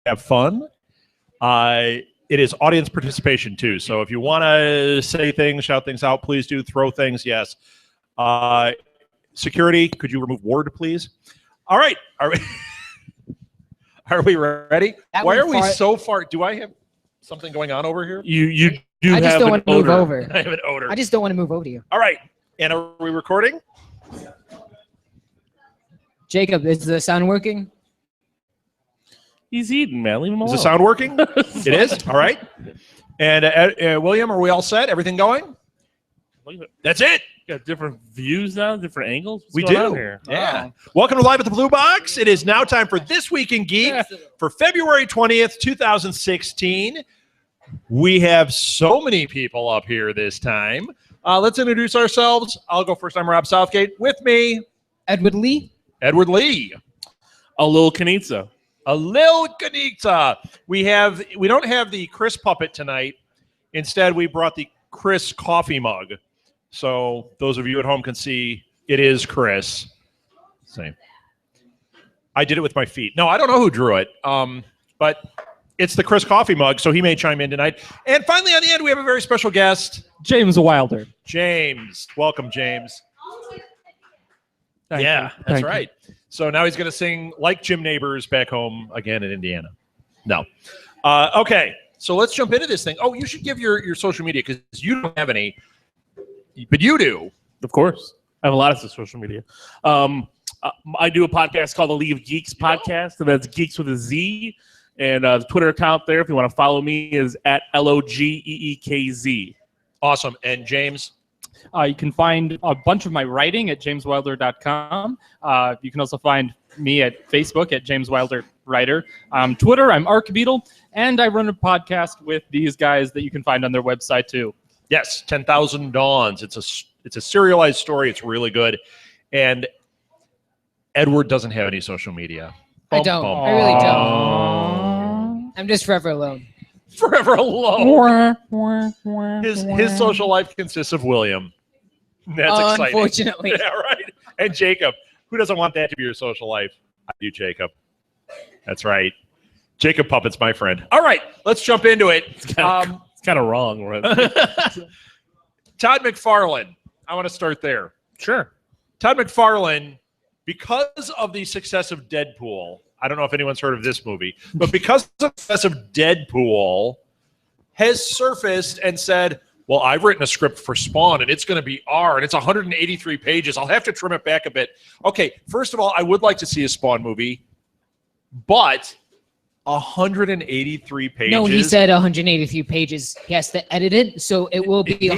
have fun. It is audience participation, too. So if you want to say things, shout things out, please do. Throw things, yes. Security, could you remove Ward, please? All right. Are we ready? Why are we so far? Do I have something going on over here? You do I just have don't an want to move odor. over. I have an odor. I just don't want to move over to you. All right. And are we recording? Jacob, is the sound working? He's eating, man. Leave him alone. Is the sound working? It is? All right. And William, are we all set? Everything going? That's it. Got different views now, different angles. What's We going do. on here? Yeah. Wow. Welcome to Live at the Blue Box. It is now time for This Week in Geek for February 20th, 2016. We have so many people up here this time. Let's introduce ourselves. I'll go first. I'm Rob Southgate. With me, Edward Lee? Edward Lee. A little Kanitsa. A Lil Kanitsa. We don't have the Chris puppet tonight. Instead, we brought the Chris coffee mug. So those of you at home can see it is Chris. Same. I did it with my feet. No, I don't know who drew it. But it's the Chris coffee mug, so he may chime in tonight. And finally, on the end, we have a very special guest, James Wilder. James. Welcome, James. Thank you. That's Thank you. right. So now he's going to sing like Jim Neighbors back home again in Indiana. No. Okay, so let's jump into this thing. Oh, you should give your social media because you don't have any, but you do. Of course. I have a lot of social media. I do a podcast called the League of Geeks podcast, and that's Geeks with a Z. And the Twitter account there, if you want to follow me, is at LOGEEKZ. Awesome. And James? You can find a bunch of my writing at jameswilder.com. You can also find me at Facebook at James Wilder Writer. Twitter, I'm Archbeetle, and I run a podcast with these guys that you can find on their website too. Yes, 10,000 Dawns. It's a serialized story. It's really good. And Edward doesn't have any social media. I don't. I really don't. I'm just forever alone. Forever alone. His social life consists of William. That's exciting. Unfortunately. Yeah, right. And Jacob. Who doesn't want that to be your social life? I do, Jacob. That's right. Jacob Puppet's my friend. All right, let's jump into it. It's kind of wrong. Right? Todd McFarlane. I want to start there. Sure. Todd McFarlane, because of the success of Deadpool, I don't know if anyone's heard of this movie, but because of the success of Deadpool, has surfaced and said, well, I've written a script for Spawn, and it's going to be R, and it's 183 pages. I'll have to trim it back a bit. Okay, first of all, I would like to see a Spawn movie, but 183 pages. No, he said 183 pages. He has to edit it, so it will be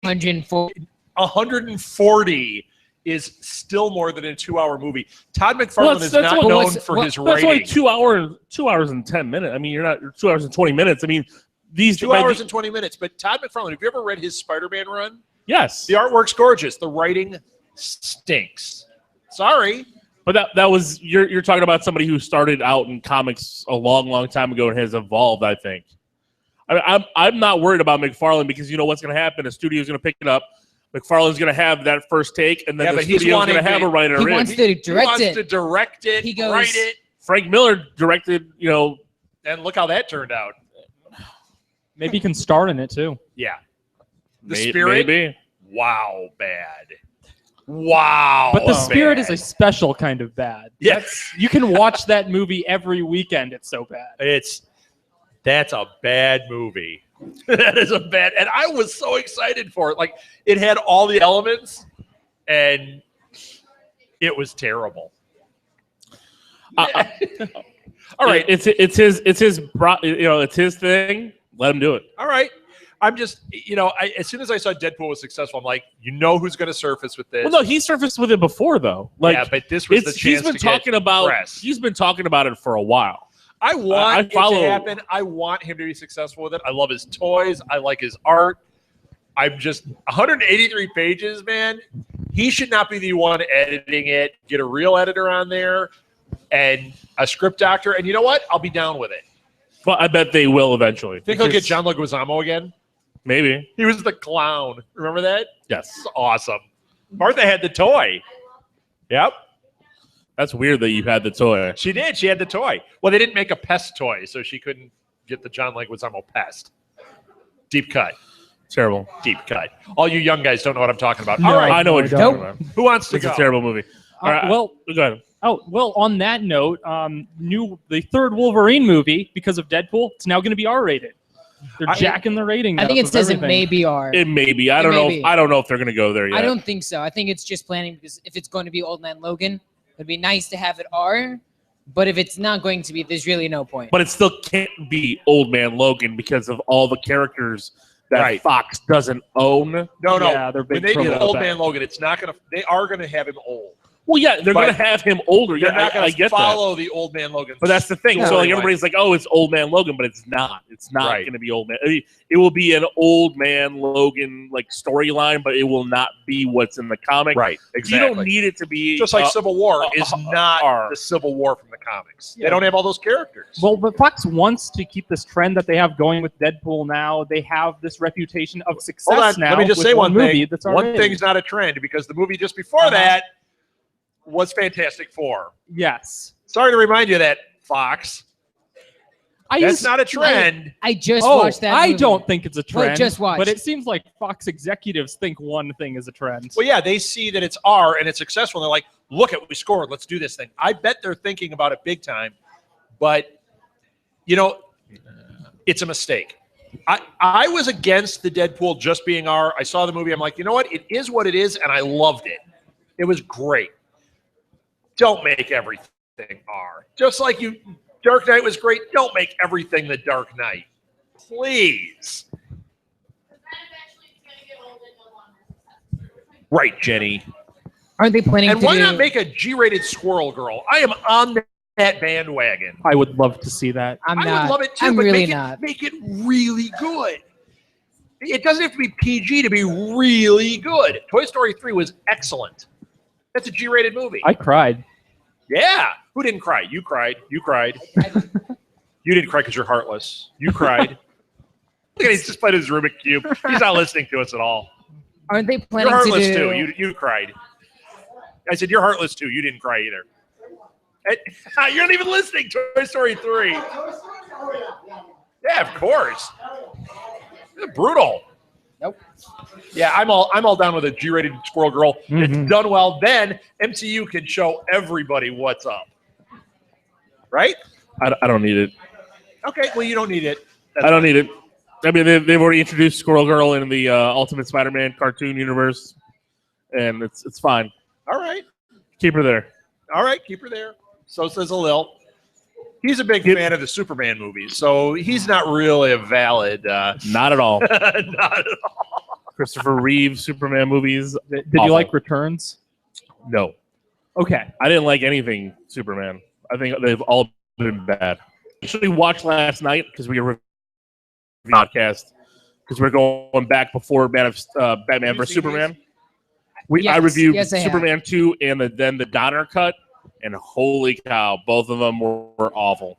140. 140 is still more than a 2-hour movie. Todd McFarlane is not known for his writing. That's only 2 hours and 10 minutes. I mean, you're not 2 hours and 20 minutes. I mean, these 2 hours and 20 minutes. But Todd McFarlane, have you ever read his Spider-Man run? Yes. The artwork's gorgeous. The writing stinks. Sorry. But that was you're talking about somebody who started out in comics a long time ago and has evolved, I think. I'm not worried about McFarlane because you know what's going to happen. The studio's going to pick it up. McFarlane's going to have that first take, and then the studio's going to have a writer He wants to direct it. He wants to direct it, He goes, write it. Frank Miller directed, And look how that turned out. Maybe you can star in it too. Yeah. The Spirit? Maybe. Wow, bad. Wow. But the Spirit bad. is a special kind of bad. Yes. You can watch that movie every weekend. It's so bad. That's a bad movie. That is a bad, and I was so excited for it. Like, it had all the elements, and it was terrible. All right, it's his thing. Let him do it. All right. I'm just, as soon as I saw Deadpool was successful, I'm like, who's going to surface with this? Well, no, he surfaced with it before, though. Like, yeah, but this was the chance to get press. He's been talking about it for a while. I want it to happen. I want him to be successful with it. I love his toys. I like his art. I'm just 183 pages, man. He should not be the one editing it. Get a real editor on there and a script doctor. And you know what? I'll be down with it. Well, I bet they will eventually. Think he'll get John Leguizamo again? Maybe. He was the clown. Remember that? Yes. It's awesome. Martha had the toy. Yep. That's weird that you had the toy. She did. She had the toy. Well, they didn't make a Pest toy, so she couldn't get the John Leguizamo Pest. Deep cut. Terrible. Deep cut. All you young guys don't know what I'm talking about. No, All right. I know what you're talking about. Who wants to It's go? a terrible movie. All right, Well, go ahead. on that note, the third Wolverine movie, because of Deadpool, it's now going to be R-rated. They're jacking the rating. I think up it of says it everything. may be R. It may be. I It don't may know. be. I don't know if they're going to go there yet. I don't think so. I think it's just planning because if it's going to be Old Man Logan, it'd be nice to have it R. But if it's not going to be, there's really no point. But it still can't be Old Man Logan because of all the characters that Right. Fox doesn't own. No. Yeah, they're When big they trouble do with Old that. Man Logan, it's not going to. They are going to have him old. Well, yeah, they're But going to have him older. They're Yeah, not I going to get that. follow the Old Man Logan. But that's the thing. Yeah. So like everybody's like, "Oh, it's Old Man Logan," but it's not. It's not Right. going to be Old Man. I mean, it will be an Old Man Logan like storyline, but it will not be what's in the comic. right. You Exactly. don't need it to be Just like Civil War is not R. the Civil War from the comics. Yeah. They don't have all those characters. Well, but Fox wants to keep this trend that they have going with Deadpool now. They have this reputation of success hold on. now. Let me just with say one movie thing. That's One R-rated. thing's not a trend because the movie just before that was Fantastic Four. Yes. Sorry to remind you of that, Fox. That's not a trend. I just Oh, watched that I movie. don't think it's a trend. just watched. But it seems like Fox executives think one thing is a trend. Well, yeah, they see that it's R and it's successful. And they're like, look at we scored. Let's do this thing. I bet they're thinking about it big time. But, it's a mistake. I was against the Deadpool just being R. I saw the movie. I'm like, you know what? It is what it is, and I loved it. It was great. Don't make everything R. Just like Dark Knight was great. Don't make everything the Dark Knight. Please. Right, Jenny. Aren't they planning And to why do? not make a G-rated Squirrel Girl? I am on that bandwagon. I would love to see that. I'm I not. would love it too, I'm but really make not. it really good. It doesn't have to be PG to be really good. Toy Story 3 was excellent. That's a G-rated movie. I cried. Yeah. Who didn't cry? You cried. You cried. You didn't cry because you're heartless. You cried. Look at he's just playing his Rubik Cube. He's not listening to us at all. Aren't they You're planning to heartless do? too. You cried. I said, you're heartless too. You didn't cry either. You're not even listening to Toy Story 3. Yeah, of course. They're brutal. Nope. Yeah, I'm all down with a G-rated Squirrel Girl. Mhm. It's done well. Then MCU can show everybody what's up. Right? I don't need it. Okay. Well, you don't need it. That's I don't need it. I mean, they've already introduced Squirrel Girl in the Ultimate Spider-Man cartoon universe, and it's fine. All right. Keep her there. All right. Keep her there. So says Alil. He's a big fan of the Superman movies, so he's not really a valid. Not at all. Not at all. Christopher Reeve Superman movies. Did Awful. you like Returns? No, Okay. I didn't like anything Superman. I think they've all been bad. Actually, watched last night because we were podcast because we're going back before Batman vs Superman. I Yes, reviewed yes, I have. Superman 2 and then the Donner cut, and holy cow, both of them were awful.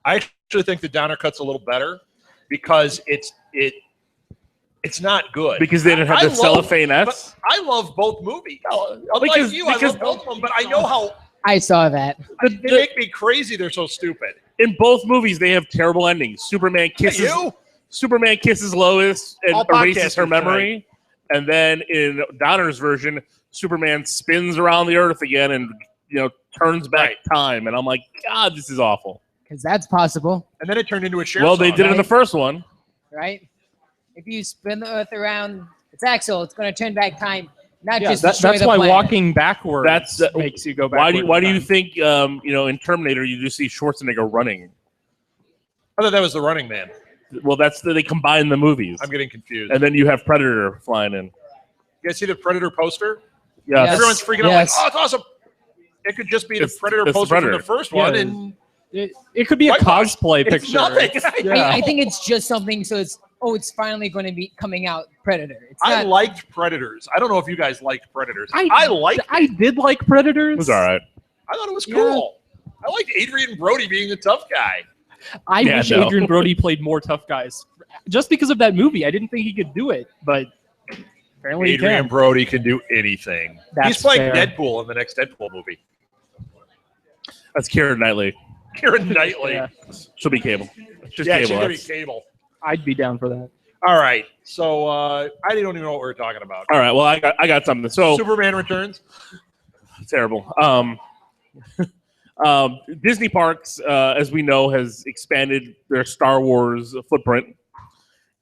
I actually think the Donner cut's a little better because it's not good. Because they didn't have I the love- cellophane-ettes. But I love both movies. Unlike because- you, I because- love both of them, but I know how I saw that. they make me crazy. They're so stupid. In both movies, they have terrible endings. Superman kisses Lois and All erases her podcasters memory, and then in Donner's version, Superman spins around the Earth again and turns back time. And I'm like, God, this is awful. Because that's possible, And then it turned into a share Well, they song. did it in the right? first one. right? If you spin the Earth around its axle, it's going to turn back time, not Yeah, just destroy that's the why planet. walking backwards That's makes you go Why backwards. do you think in Terminator you just see Schwarzenegger running? I thought that was the Running Man. Well, they combine the movies, I'm getting confused. and then you have Predator flying in. You guys see the Predator poster? Yeah, Yes. Everyone's freaking out like, Yes. oh, it's awesome. It could just be the It's Predator the poster Predator. from the first Yeah. one, and It could be a Whitewash. cosplay it's picture. nothing. Yeah. I think it's just something. So it's finally going to be coming out. Predator. It's I not. liked Predators. I don't know if you guys liked Predators. I liked it. I did like Predators. it was all right. I thought it was Yeah. cool. I liked Adrian Brody being the tough guy. I Yeah, wish no. Adrian Brody played more tough guys. Just because of that movie, I didn't think he could do it, but apparently Adrian he can. Brody can do anything. That's He's playing fair. Deadpool in the next Deadpool movie. That's Keira Knightley. Keira Knightley. Yeah. She'll be cable. Just Yeah, cable. she's gonna be That's- cable. I'd be down for that. All right. So I don't even know what we're talking about. All right. Well, I got something. So Superman Returns. terrible. Disney Parks, as we know, has expanded their Star Wars footprint.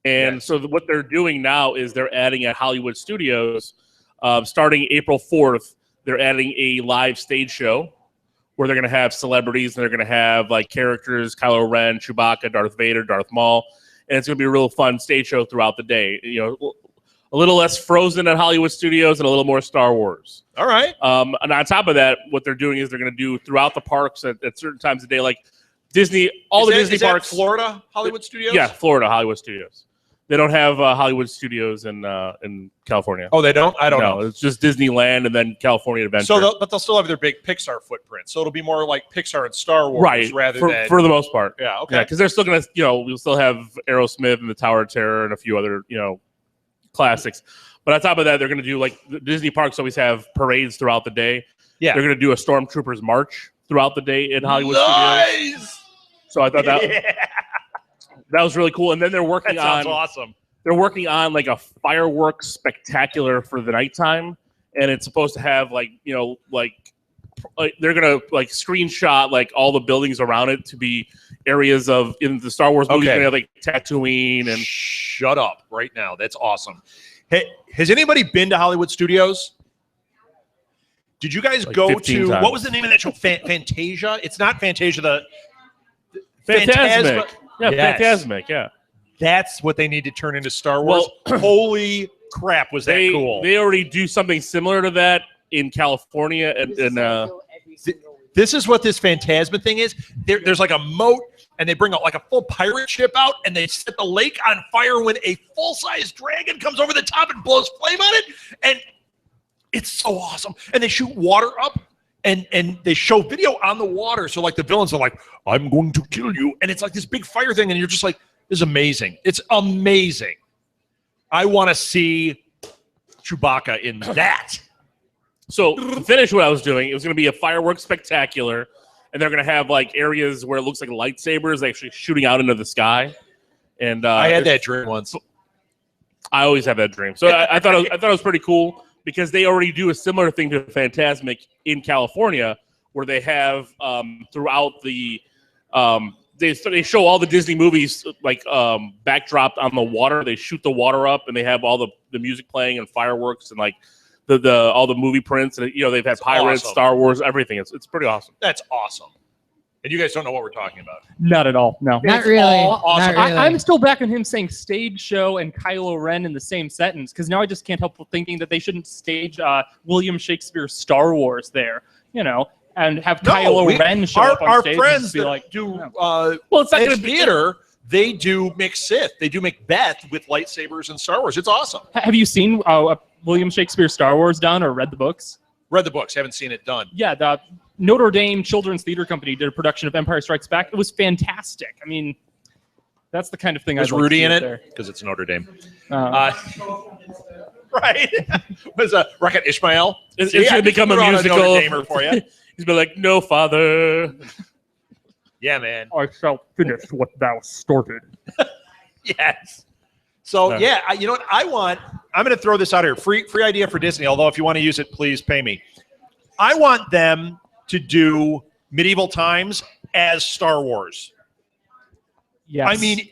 And Yes. so what they're doing now is they're adding at Hollywood Studios, starting April 4th, they're adding a live stage show where they're going to have celebrities and they're going to have like characters, Kylo Ren, Chewbacca, Darth Vader, Darth Maul. And it's going to be a real fun stage show throughout the day. You know, a little less Frozen at Hollywood Studios and a little more Star Wars. All right. And on top of that, what they're doing is they're going to do throughout the parks at certain times of the day, like Disney, Disney is that parks. Florida Hollywood Studios? Yeah, Florida Hollywood Studios. They don't have Hollywood Studios in California. Oh, they don't? I don't know. It's just Disneyland and then California Adventure. So, but they'll still have their big Pixar footprint. So it'll be more like Pixar and Star Wars, right, rather for, than for the most part. Yeah, okay. Yeah, because they're still gonna, we'll still have Aerosmith and the Tower of Terror and a few other, classics. But on top of that, they're gonna do like the Disney parks always have parades throughout the day. Yeah. They're gonna do a Stormtroopers march throughout the day in Hollywood Studios. Nice. So I thought that was really cool. And then they're working That sounds on awesome. they're working on like a fireworks spectacular for the nighttime, and it's supposed to have like they're gonna like screenshot like all the buildings around it to be areas of in the Star Wars movies. Okay. They have like Tatooine and Shut up right now. That's awesome. Hey, has anybody been to Hollywood Studios? Did you guys Like go 15 to times. what was the name of that show? Fantasia? It's not Fantasia. The Phantasmic. Yeah, Yes. Phantasmic. Yeah, That's what they need to turn into Star Wars. Holy crap, was that cool? They already do something similar to that in California and This is what this Phantasma thing is. There's like a moat, and they bring out like a full pirate ship out, and they set the lake on fire when a full-size dragon comes over the top and blows flame on it, and it's so awesome. And they shoot water up, and they show video on the water. So like the villains are like, "I'm going to kill you," and it's like this big fire thing, and you're just like, "This is amazing! It's amazing!" I want to see Chewbacca in that. So to finish what I was doing, it was going to be a fireworks spectacular, and they're going to have like areas where it looks like lightsabers actually shooting out into the sky. And I had that dream once. I always have that dream. So I thought it was pretty cool because they already do a similar thing to Phantasmic in California, where they have throughout the they show all the Disney movies like backdropped on the water. They shoot the water up, and they have all the music playing and fireworks and like. All the movie prints, and they've had Pirates, awesome. Star Wars, everything. It's pretty awesome. That's awesome. And you guys don't know what we're talking about. Not at all. No. Not It's really. all awesome. Not really. I'm still back on him saying stage show and Kylo Ren in the same sentence because now I just can't help but thinking that they shouldn't stage William Shakespeare's Star Wars there, and have Kylo Ren show up on our stage friends and just be that like, do Well, it's not in going to be theater. They do Macbeth. They do Macbeth with lightsabers and Star Wars. It's awesome. have you seen William Shakespeare's Star Wars done or read the books? Read the books. Haven't seen it done. Yeah, the Notre Dame Children's Theater Company did a production of Empire Strikes Back. It was fantastic. I mean, that's the kind of thing There's I'd like to Rudy see in it there. because it's Notre Dame. Uh, Right. Was Rocket Ishmael? It's See, going I to become a threw out musical. Notre Damer for you. He's been like, no, father. Yeah, man. I shall finish what thou started. Yes. So No. yeah, you know what I want? I'm going to throw this out here. Free idea for Disney. Although if you want to use it, please pay me. I want them to do medieval times as Star Wars. Yes. I mean,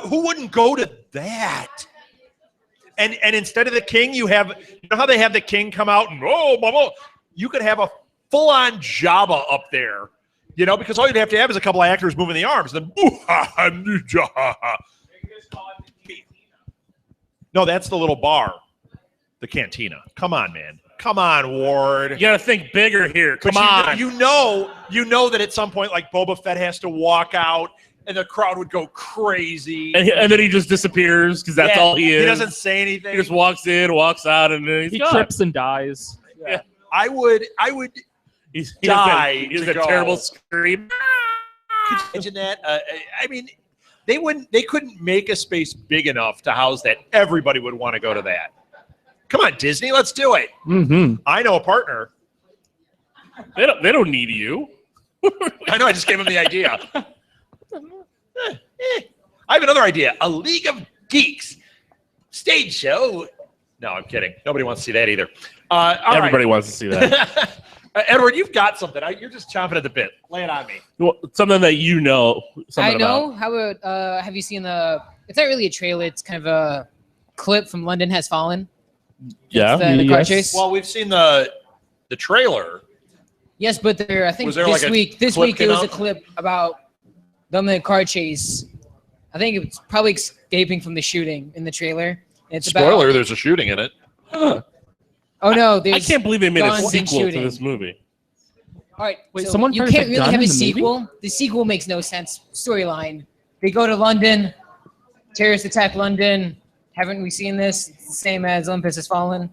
who wouldn't go to that? And instead of the king, you know how they have the king come out and mama, you could have a full-on Jabba up there. Because all you'd have to have is a couple of actors moving the arms. Then, no, that's the little bar, the cantina. Come on, man. Come on, Ward. You got to think bigger here. Come But on. you know that at some point, like Boba Fett has to walk out, and the crowd would go crazy. And then he just disappears because that's Yeah, all he is. He doesn't say anything. He just walks in, walks out, and then he he's gone. trips and dies. Yeah. I would He die has to that go. terrible scream. Could you imagine that? I mean, they couldn't make a space big enough to house that. Everybody would want to go to that. Come on, Disney, let's do it. Mm-hmm. I know a partner. They don't need you. I know. I just gave him the idea. I have another idea. A League of Geeks stage show. No, I'm kidding. Nobody wants to see that either. Everybody wants to see that. Edward, you've got something. You're just chomping at the bit. Lay it on me. Well, something that you know. I know. About. How about, have you seen it's not really a trailer. It's kind of a clip from London Has Fallen. Yeah. The car chase. Well, we've seen the trailer. Yes, but I think Was there this like a week clip there was came a clip about them in the car chase. I think it's probably escaping from the shooting in the trailer. It's Spoiler, about, there's a shooting in it. oh no, I can't believe they made a guns and sequel to shooting. this movie. All right, Wait, so someone you turned can't a really gun have in a the movie? sequel. The sequel makes no sense. Storyline. They go to London. Terrorists attack London. Haven't we seen this? It's the same as Olympus Has Fallen.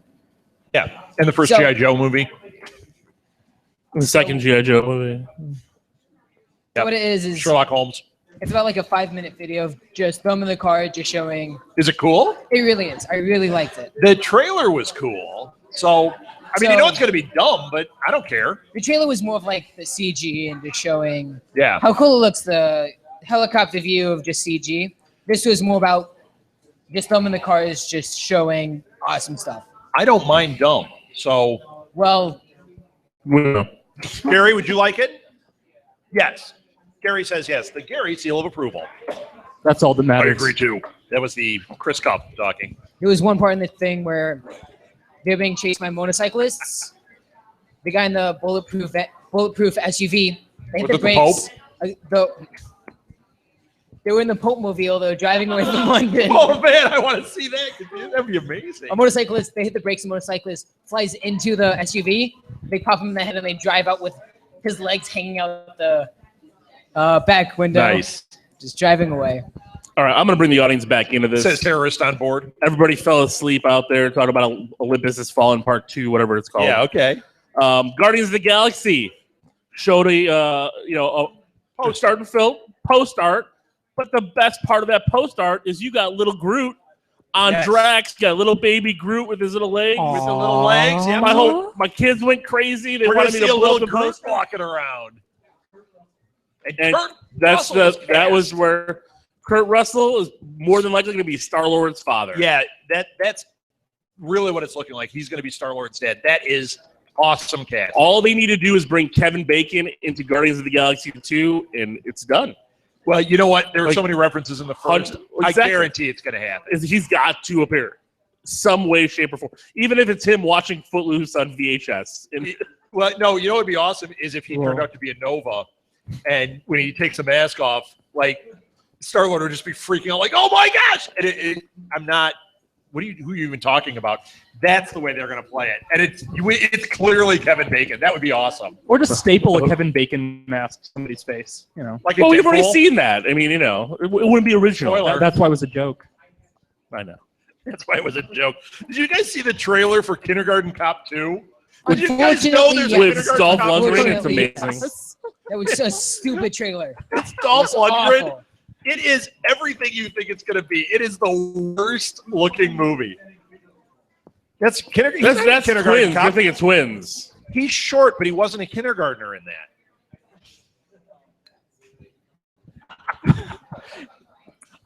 Yeah, and the first So- G.I. Joe movie. The second G.I. Joe movie. So what it is Sherlock Holmes. it's about like a 5-minute video of just them in the car, just showing. Is it cool? It really is. I really liked it. The trailer was cool. So, I mean, you know it's going to be dumb, but I don't care. The trailer was more of like the CG and just showing Yeah. how cool it looks. The helicopter view of just CG. This was more about just them in the cars, just showing awesome stuff. I don't mind dumb. So, Well, Well, Gary, would you like it? Yes. Gary says yes. The Gary seal of approval. That's all that matters. too. That was the Chris Cup talking. there was one part in the thing where they're being chased by motorcyclists. The guy in the bulletproof SUV. They hit Was the it the brakes. They were in the Pope mobile. They were driving away from London. Oh, man, I want to see that. That'd be amazing. A motorcyclist, they hit the brakes. A motorcyclist flies into the SUV. They pop him in the head and they drive out with his legs hanging out the back window. Nice. Just driving away. all right, I'm going to bring the audience back into this. Says terrorist on board. Everybody fell asleep out there talking about Olympus Has Fallen Part 2, whatever it's called. Yeah, okay. Guardians of the Galaxy showed a post art and film, post art. But the best part of that post art is you got little Groot on Yes. Drax. You got little baby Groot with his little legs. With the little legs. Yeah, My kids went crazy. They we're going wanted to me see to a blow little the Groot post. walking around. And Kurt that Russell was where Kurt Russell is more than likely going to be Star-Lord's father. Yeah, that's really what it's looking like. He's going to be Star-Lord's dad. That is awesome cast. All they need to do is bring Kevin Bacon into Guardians of the Galaxy 2, and it's done. Well, you know what? There are so many references in the first. I Exactly. guarantee it's going to happen. He's got to appear some way, shape, or form. Even if it's him watching Footloose on VHS. Well, no, you know what would be awesome is if he turned out to be a Nova, and when he takes the mask off, like Star-Lord would just be freaking out, like, "Oh my gosh!" And I'm not. Who are you even talking about? That's the way they're going to play it, and it's clearly Kevin Bacon. That would be awesome. Or just staple a Kevin Bacon mask to somebody's face. You know, Like Well, we've already Deadpool. seen that. I mean, it wouldn't be original. Spoiler. that's why it was a joke. I know. That's why it was a joke. Did you guys see the trailer for Kindergarten Cop 2? Did you guys know there's a Unfortunately, With Kindergarten Dolph Cop 2? Lundgren, it's Unfortunately, amazing. That was a stupid trailer. It's Dolph It was Lundgren. awful. It is everything you think it's going to be. It is the worst looking movie. That's Kindergarten. That's Kindergarten twins. Cop. You're thinking twins. He's short, but he wasn't a kindergartner in that.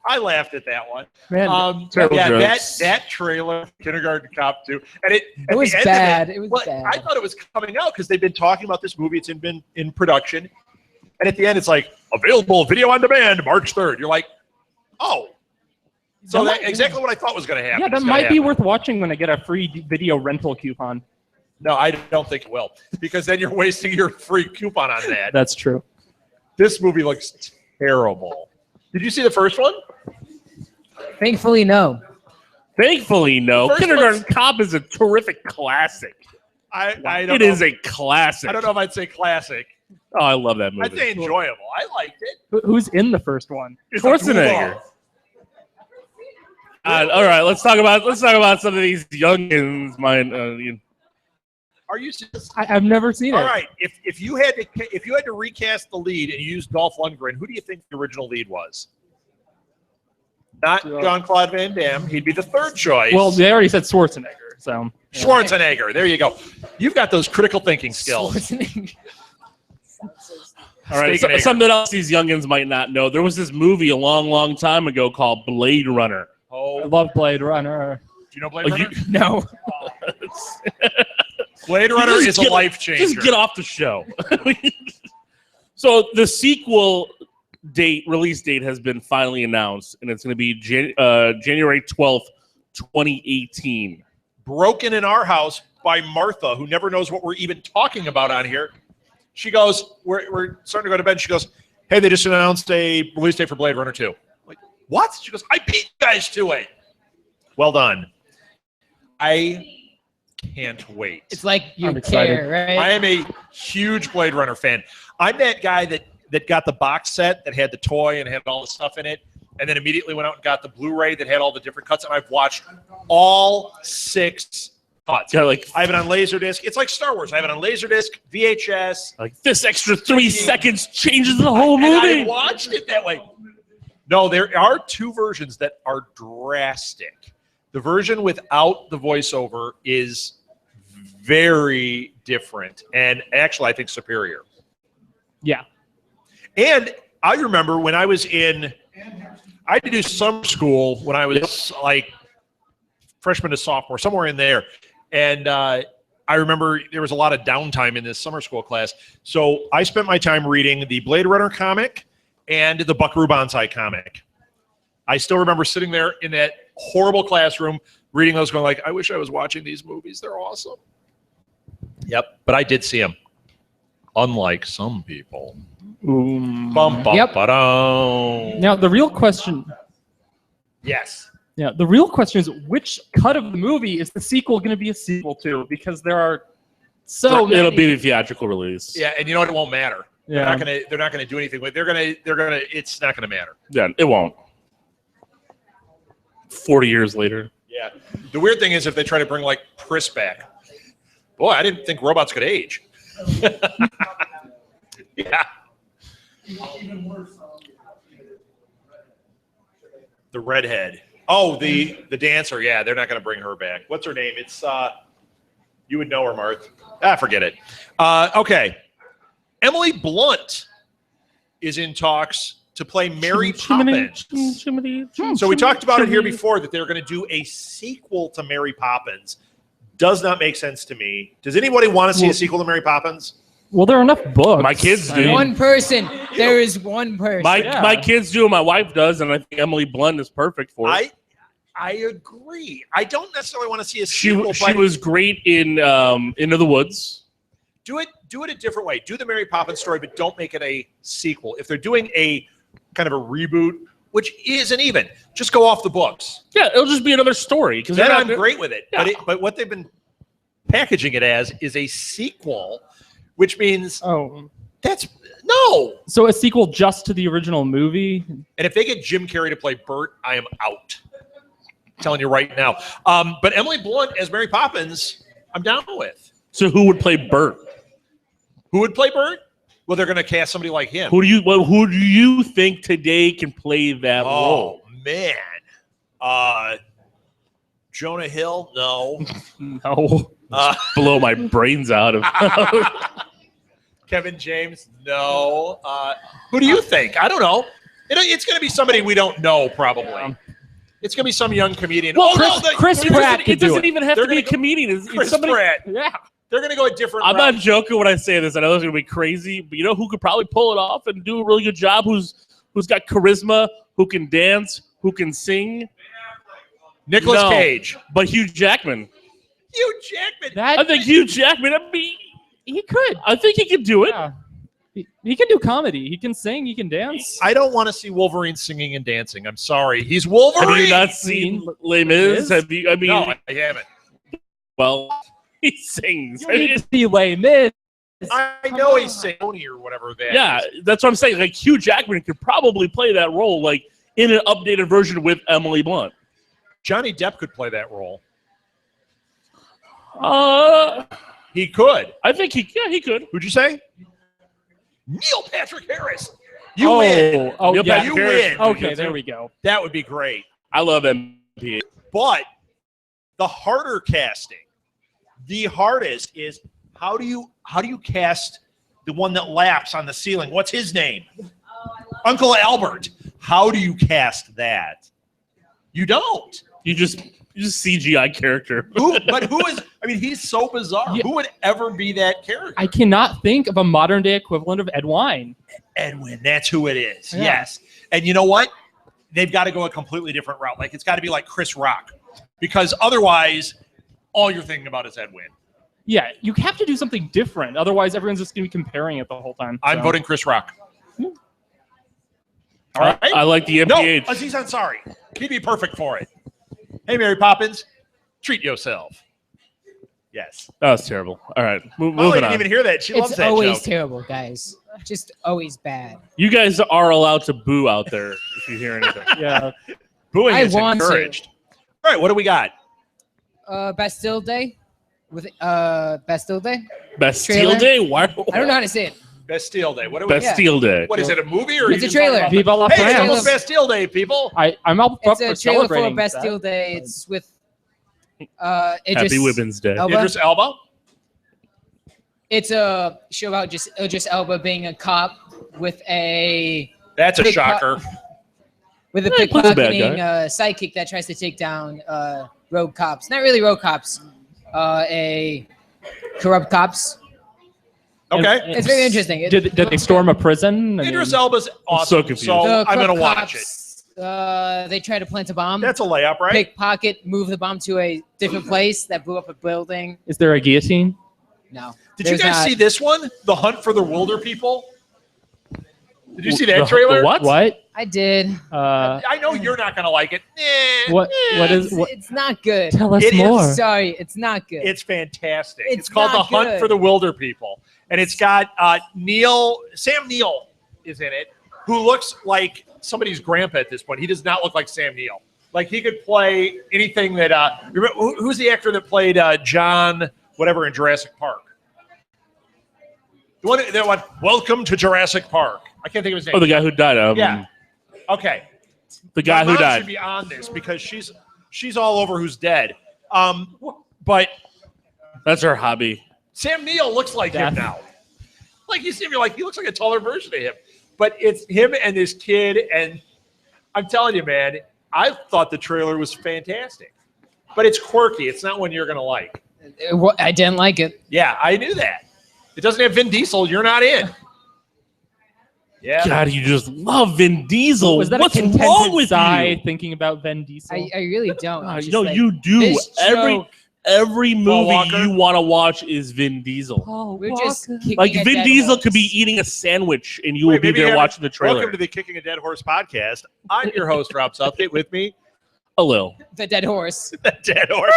I laughed at that one. Man, Terrible yeah, jokes. that trailer, Kindergarten Cop 2, and It was bad. It was bad. I thought it was coming out because they've been talking about this movie. It's been in production, and at the end, it's like available video on demand March 3rd. You're like, oh, so That that's might- exactly what I thought was going to happen. yeah, that is gonna might be happen. worth watching when I get a free video rental coupon. No, I don't think it will, because then you're wasting your free coupon on that. That's true. This movie looks terrible. Did you see the first one? Thankfully, no. Thankfully, no. First Kindergarten one's- Cop is a terrific classic. I don't It know. is a classic. I don't know if I'd say classic. Oh, I love that movie. I'd say enjoyable. I liked it. Who's in the first one? Schwarzenegger. All right, let's talk about some of these youngins. Are you serious? I've never seen it. All right. If you had to recast the lead and use Dolph Lundgren, who do you think the original lead was? Not Jean-Claude Van Damme. He'd be the third choice. Well, they already said Schwarzenegger, so Schwarzenegger. There you go. You've got those critical thinking skills. All right, Steak and egg. something else these youngins might not know. There was this movie a long, long time ago called Blade Runner. I Oh, love Blade Runner. do you know Blade Runner? No. Blade Runner is a life changer. Just get off the show. So the sequel release date has been finally announced, and it's going to be January 12th, 2018. Broken in our house by Martha, who never knows what we're even talking about on here. She goes, we're starting to go to bed. She goes, hey, they just announced a release date for Blade Runner 2. I'm like, what? She goes, I beat you guys to it. Well done. I can't wait. It's like you I'm excited. care, right? I am a huge Blade Runner fan. I'm that guy that got the box set that had the toy and had all the stuff in it, and then immediately went out and got the Blu-ray that had all the different cuts, and I've watched all 6 cuts. Yeah, like I have it on Laserdisc. It's like Star Wars. I have it on Laserdisc, VHS. this extra 3 seconds changes the whole And movie. I watched it that way. No, there are 2 versions that are drastic. The version without the voiceover is very different, and actually, I think superior. Yeah. And I remember when I was I had to do summer school when I was like freshman to sophomore, somewhere in there. And I remember there was a lot of downtime in this summer school class. So I spent my time reading the Blade Runner comic and the Buckaroo Banzai comic. I still remember sitting there in that horrible classroom reading those going like, I wish I was watching these movies. They're awesome. Yep. But I did see them. Unlike some people. Bum, bum, Yep. ba-dum. Now the real question. Yes. Yeah, the real question is which cut of the movie is the sequel going to be a sequel to? Because there are so many. It'll be the theatrical release. Yeah, and you know what? It won't matter. Yeah. They're not gonna do anything with it. It's not gonna matter. Yeah, it won't. 40 years later. Yeah. The weird thing is if they try to bring like Pris back. Boy, I didn't think robots could age. Yeah. The redhead. Oh, the dancer. Yeah, they're not going to bring her back. What's her name? It's you would know her, Marth. Forget it. Okay. Emily Blunt is in talks to play Mary Poppins. So we talked about it here before that they're going to do a sequel to Mary Poppins. Does not make sense to me. Does anybody want to see a sequel to Mary Poppins? Well, there are enough books. My kids do. One person. There is one person. My kids do, my wife does, and I think Emily Blunt is perfect for it. I agree. I don't necessarily want to see a She sequel. was great in Into the Woods. Do it a different way. Do the Mary Poppins story, but don't make it a sequel. If they're doing a kind of a reboot, which isn't even, just go off the books. Yeah, it'll just be another story. Because Then I'm great with it. Yeah. But what they've been packaging it as is a sequel, which means that's no. So a sequel just to the original movie? And if they get Jim Carrey to play Bert, I am out. I'm telling you right now. But Emily Blunt as Mary Poppins, I'm down with. So who would play Bert? Who would play Bert? Well, they're going to cast somebody like him. Who do you think today can play that role? Oh man, Jonah Hill? No. No. Blow my brains out of. Kevin James? No. Who do you think? I don't know. It's going to be somebody we don't know, probably. It's going to be some young comedian. Well, Chris Pratt could it do doesn't it. even have They're to be a gonna go- comedian. It's Chris somebody. Pratt. Yeah. They're going to go a different I'm route. not joking when I say this. I know it's going to be crazy, but you know who could probably pull it off and do a really good job? Who's got charisma? Who can dance? Who can sing? Nicolas No. Cage. But Hugh Jackman. Hugh Jackman. I think Hugh Jackman. He could. I think he could do it. Yeah. He can do comedy. He can sing. He can dance. I don't want to see Wolverine singing and dancing. I'm sorry. He's Wolverine. Have you not seen Les Mis? Have you? I mean, No, I haven't. well, he sings. You need to see Les Mis. I know he's Sony or whatever that Yeah, is. that's what I'm saying. Like Hugh Jackman could probably play that role, like in an updated version with Emily Blunt. Johnny Depp could play that role. He could. I think he could. Who'd you say? Neil Patrick Harris. You win. Oh, Neil yeah. Patrick You Harris win. would be Okay, good, there too. we go. That would be great. I love MP. But the harder casting, the hardest is how do you cast the one that laps on the ceiling. What's his name? Uncle Albert. How do you cast that? You don't. You just CGI character. But who is? I mean, he's so bizarre. Yeah. Who would ever be that character? I cannot think of a modern day equivalent of Ed Wine. Edwin. That's who it is. Yeah. Yes. And you know what? They've got to go a completely different route. Like, it's got to be like Chris Rock, because otherwise, all you're thinking about is Edwin. Yeah, you have to do something different. Otherwise, everyone's just going to be comparing it the whole time. I'm voting Chris Rock. All right. I like the No, MPH. Aziz Ansari. He'd be perfect for it. Hey, Mary Poppins, treat yourself. Yes. That was terrible. All right, Oh, I moving didn't on. even hear that. She loves It's that always joke. terrible, guys. Just always bad. You guys are allowed to boo out there if you hear anything. Yeah. Booing I is want to. encouraged. All right, what do we got? Bastille Day with Bastille Day. Bastille Trailer? Day? Why? I don't know how to say it. Bastille Day. What do we? Bastille Day. What is it? A movie or? It's are you a trailer. talking Viva la about- Hey, it's France. almost Bastille Day, people. I'm up It's for a trailer for celebrating Bastille that. Day. It's with Happy Idris Women's Day. Elba. Idris Elba. It's a show about just Idris Elba being a cop with a That's a Big shocker. He's a bad pickpocketing guy. sidekick that tries to take down rogue cops. Not really rogue cops. A corrupt cops. Okay. It's very interesting. Did they storm a prison? I Idris mean, Elba's awesome. so confused. So The I'm gonna corrupt watch it. cops, they try to plant a bomb. That's a layup, right? Pickpocket, move the bomb to a different place that blew up a building. Is there a guillotine? No. Did you There's guys not. see this one? The Hunt for the Wilder People. Did you see that The trailer? what? What? I did. I know you're not gonna like it. What is what? It's not good. Tell us It is more. Sorry, it's not good. It's fantastic. It's It's called The not Hunt good. for the Wilder People, and it's got Sam Neill is in it, who looks like somebody's grandpa at this point. He does not look like Sam Neill. Like, he could play anything that. Remember, who's the actor that played John whatever in Jurassic Park? The one. Welcome to Jurassic Park. I can't think of his name. Oh, the guy who died. Yeah. Okay. The guy My who mom died. should be on this because she's all over who's dead. But That's her hobby. Sam Neill looks like him Death. now. Like, you see him, you're like, he looks like a taller version of him. But it's him and this kid, and I'm telling you, man, I thought the trailer was fantastic. But it's quirky. It's not one you're gonna like. I didn't like it. Yeah, I knew that. It doesn't have Vin Diesel. You're not in. Yeah. God, you just love Vin Diesel. Was that What's a wrong contented with sigh you? thinking about Vin Diesel? I really don't. God, It's you just know, like, you do. this joke- Every movie Walker? you want to watch is Vin Diesel. Paul We're just Walker. kicking Like, a Vin dead Diesel could be horse. eating a sandwich and you will Wait, be maybe there you watching the trailer. Welcome to the Kicking a Dead Horse podcast. I'm your host, Rob Southgate. With me, A little. the dead horse. the Dead Horse,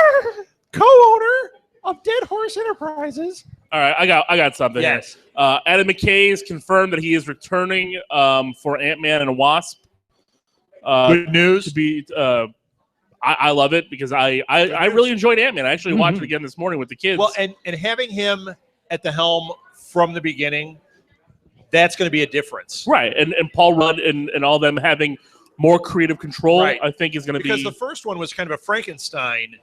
co-owner of Dead Horse Enterprises. All right, I got something. here. Yes. Adam McKay has confirmed that he is returning for Ant-Man and Wasp. Good news. To be, I love it because I really enjoyed Ant-Man. I actually watched it again this morning with the kids. Well, and having him at the helm from the beginning, that's going to be a difference. right, and Paul Rudd and all them having more creative control, Right. I think is going to Because be. the first one was kind of a Frankenstein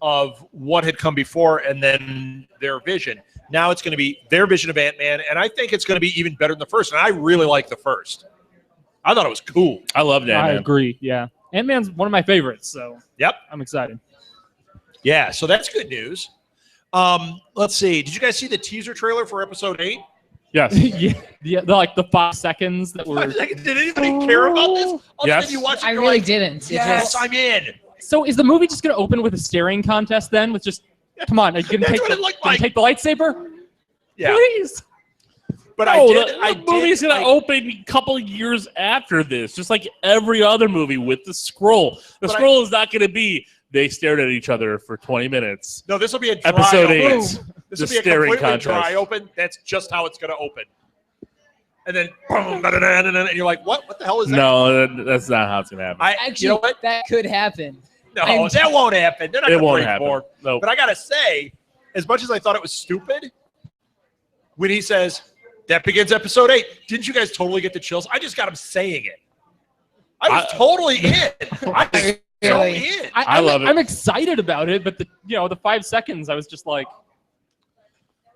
of what had come before and then their vision. Now it's going to be their vision of Ant-Man, and I think it's going to be even better than the first. And I really like the first. I thought it was cool. I loved I Ant-Man. agree. Yeah, Ant-Man's one of my favorites, so Yep. I'm excited. Yeah, so that's good news. Let's see. Did you guys see the teaser trailer for episode 8? Yes. yeah, like the 5 seconds that were. Did anybody care about this? Other Yes. than you watch it, I you're really like, didn't. It Yes, just- I'm in. So is the movie just going to open with a staring contest then? With just, come on, are you going to That's take what the, it looked gonna like. take the lightsaber? Yeah, Please. but No, I the did. movie's going to open a couple years after this, just like every other movie with the scroll. The But scroll is not going to be they stared at each other for 20 minutes. No, this will be a dry Episode open. 8. This The will be a staring completely contest. dry open. That's just how it's going to open. And then, boom, and you're like, what? What the hell is that? No, that's not how it's going to happen. Actually, you know what? that could happen. No, that won't happen. They're not It going to won't break happen. board. No. But I got to say, as much as I thought it was stupid, when he says, that begins episode 8, didn't you guys totally get the chills? I just got him saying it. I was totally in. I was so Really? in. I love it. I'm excited about it, but the 5 seconds I was just like,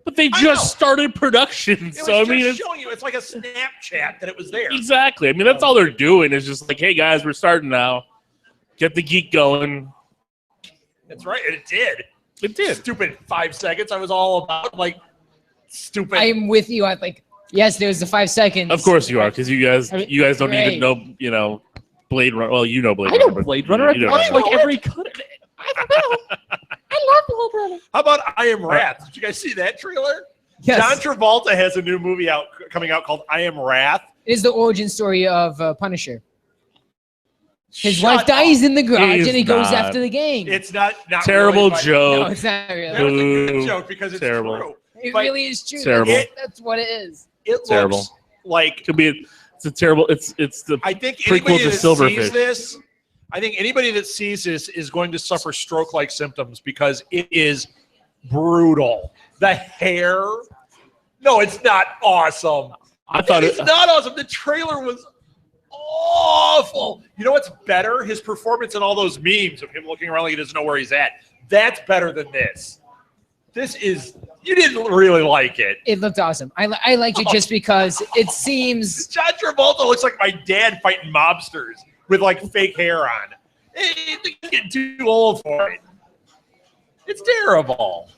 But they just started production, It so was I mean, just showing you. It's like a Snapchat that it was there. exactly. I mean, that's all they're doing is just like, hey guys, we're starting now. Get the Geek going. That's right, and it did. It did. Stupid 5 seconds. I was all about like stupid. I'm with you. I think yes, there's the 5 seconds. Of course you are, because you guys don't Great. even know, Blade Runner. Well, you know Blade I Runner. know but Blade Runner. you I've don't watched know. like every cut of it. I don't know. I love Blade Runner. How about I Am Wrath? Did you guys see that trailer? Yes. John Travolta has a new movie coming out called I Am Wrath. It is the origin story of Punisher. His Shut wife dies up. in the garage, It and he is goes not. after the gang. It's not Terrible really, but joke. No, it's not really. That was a good Boo. joke because it's Terrible. true. It But really is true. Terrible. That's what it is. It Terrible. looks like Could be. It's a terrible. It's the. I think Prequel anybody to that sees Silverfish. this, I think anybody that sees this is going to suffer stroke-like symptoms because it is brutal. The hair. No, it's not awesome. I thought It's not awesome. The trailer was awful. You know what's better? His performance in all those memes of him looking around like he doesn't know where he's at. That's better than this. This is. You didn't really like it. It looked awesome. I liked it just because it seems. John Travolta looks like my dad fighting mobsters with like fake hair on. He's getting too old for it. It's terrible.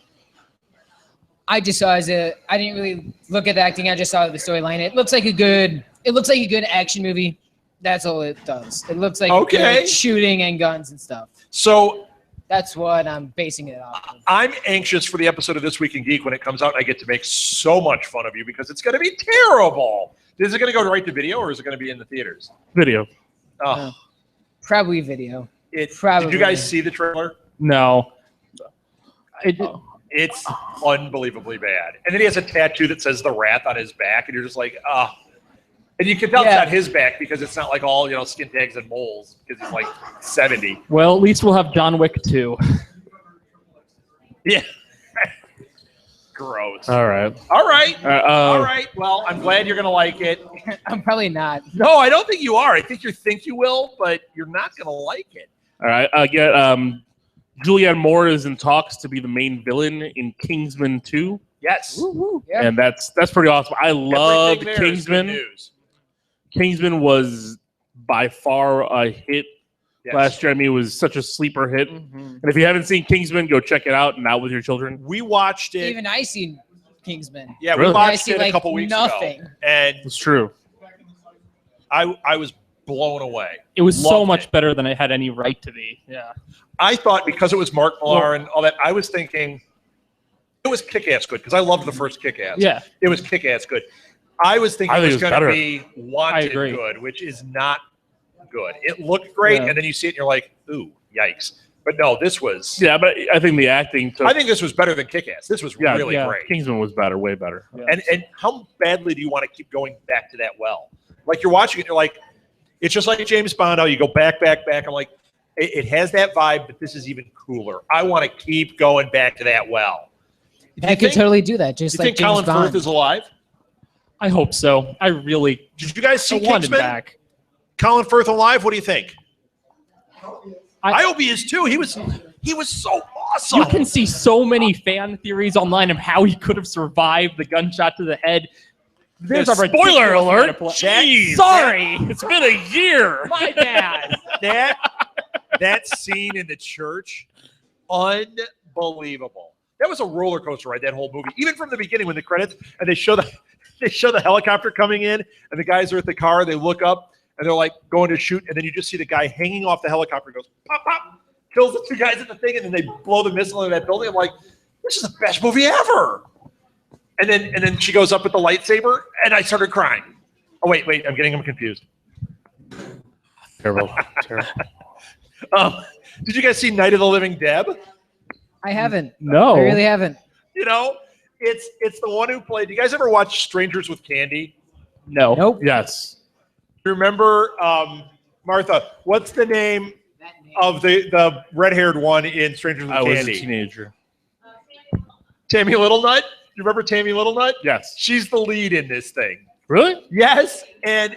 I just saw as a. I didn't really look at the acting. I just saw the storyline. It looks like a good. It looks like a good action movie. That's all it does. It looks like Okay. good shooting and guns and stuff. So That's what I'm basing it off of. I'm anxious for the episode of This Week in Geek when it comes out, and I get to make so much fun of you because it's going to be terrible. Is it going to go right to video, or is it going to be in the theaters? video. Oh, Probably video. did Probably. you guys see the trailer? No. It's unbelievably bad. And then he has a tattoo that says The Wrath on his back, and you're just like, ah. And you can tell Yeah. it's not his back because it's not like all, skin tags and moles because he's like 70. Well, at least we'll have John Wick 2. Yeah. Gross. All right. All right. All Uh, right. Well, I'm glad you're going to like it. I'm probably not. No, I don't think you are. I think you think you will, but you're not going to like it. All right. I get. Julianne Moore is in talks to be the main villain in Kingsman 2, Yes. Yeah. and that's pretty awesome. I love Everything there is good Kingsman. news. Kingsman was by far a hit Yes. last year. I mean, it was such a sleeper hit. Mhm. And if you haven't seen Kingsman, go check it out. Now with your children. We watched it. Even I seen Kingsman. Yeah, Really? we watched I see, it a like, couple weeks nothing. ago, and It's true. I was blown away. It was so Loved much it. better than it had any right to be. Yeah. I thought because it was Mark Millar and all that, I was thinking it was Kick-Ass good because I loved the first Kick-Ass. Yeah. It was Kick-Ass good. I was thinking I it think was it was going to better. be Wanted agree. good, which is not good. It looked great, Yeah. and then you see it and you're like, ooh, yikes. But no, this was. Yeah, but I think the acting. I think this was better than Kick-Ass. This was really yeah. great. Kingsman was better, way better. Yeah. And how badly do you want to keep going back to that well? Like you're watching it, you're like, it's just like James Bond. How you go back. I'm like, it has that vibe, but this is even cooler. I want to keep going back to that well. I could totally do that, just You like think James Colin Bond. Firth is alive? I hope so. I really Did you guys see I want him Kingsman? back. Colin Firth alive? What do you think? I- I hope he is too. He was so awesome. You can see so many fan theories online of how he could have survived the gunshot to the head. There's a Spoiler ridiculous alert. manipula- Jeez. Sorry. It's been a year. My bad. that scene in the church, unbelievable. That was a roller coaster ride. That whole movie, even from the beginning when the credits and they show the helicopter coming in and the guys are at the car. They look up and they're like going to shoot, and then you just see the guy hanging off the helicopter. Goes pop pop, kills the two guys at the thing, and then they blow the missile into that building. I'm like, this is the best movie ever. And then she goes up with the lightsaber, and I started crying. Oh wait, I'm getting them confused. Terrible. Terrible. Did you guys see Night of the Living Dead? I haven't. No. I really haven't. You know, it's the one who played. You guys ever watch Strangers with Candy? No. Nope. Yes. You remember Martha? What's the name of the red-haired one in Strangers with I was a Candy? teenager. Tammy Little-Nut. You remember Tammy Little-Nut? Yes. She's the lead in this thing. Really? Yes, and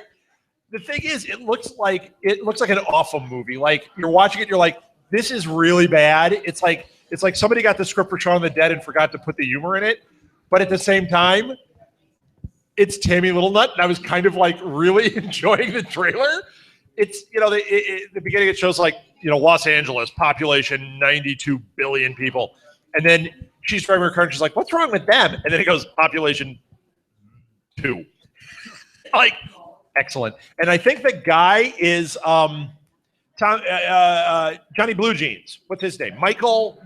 the thing is, it looks like an awful movie. Like you're watching it, you're like, this is really bad. It's like somebody got the script for Shaun of the Dead and forgot to put the humor in it. but at the same time, it's Tammy Little Nut, and I was kind of like really enjoying the trailer. It's the beginning it shows like Los Angeles population 92 billion people, and then she's driving her car and she's like, "What's wrong with them?" And then it goes population 2. Like excellent, and I think the guy is Johnny Blue Jeans. What's his name? Michael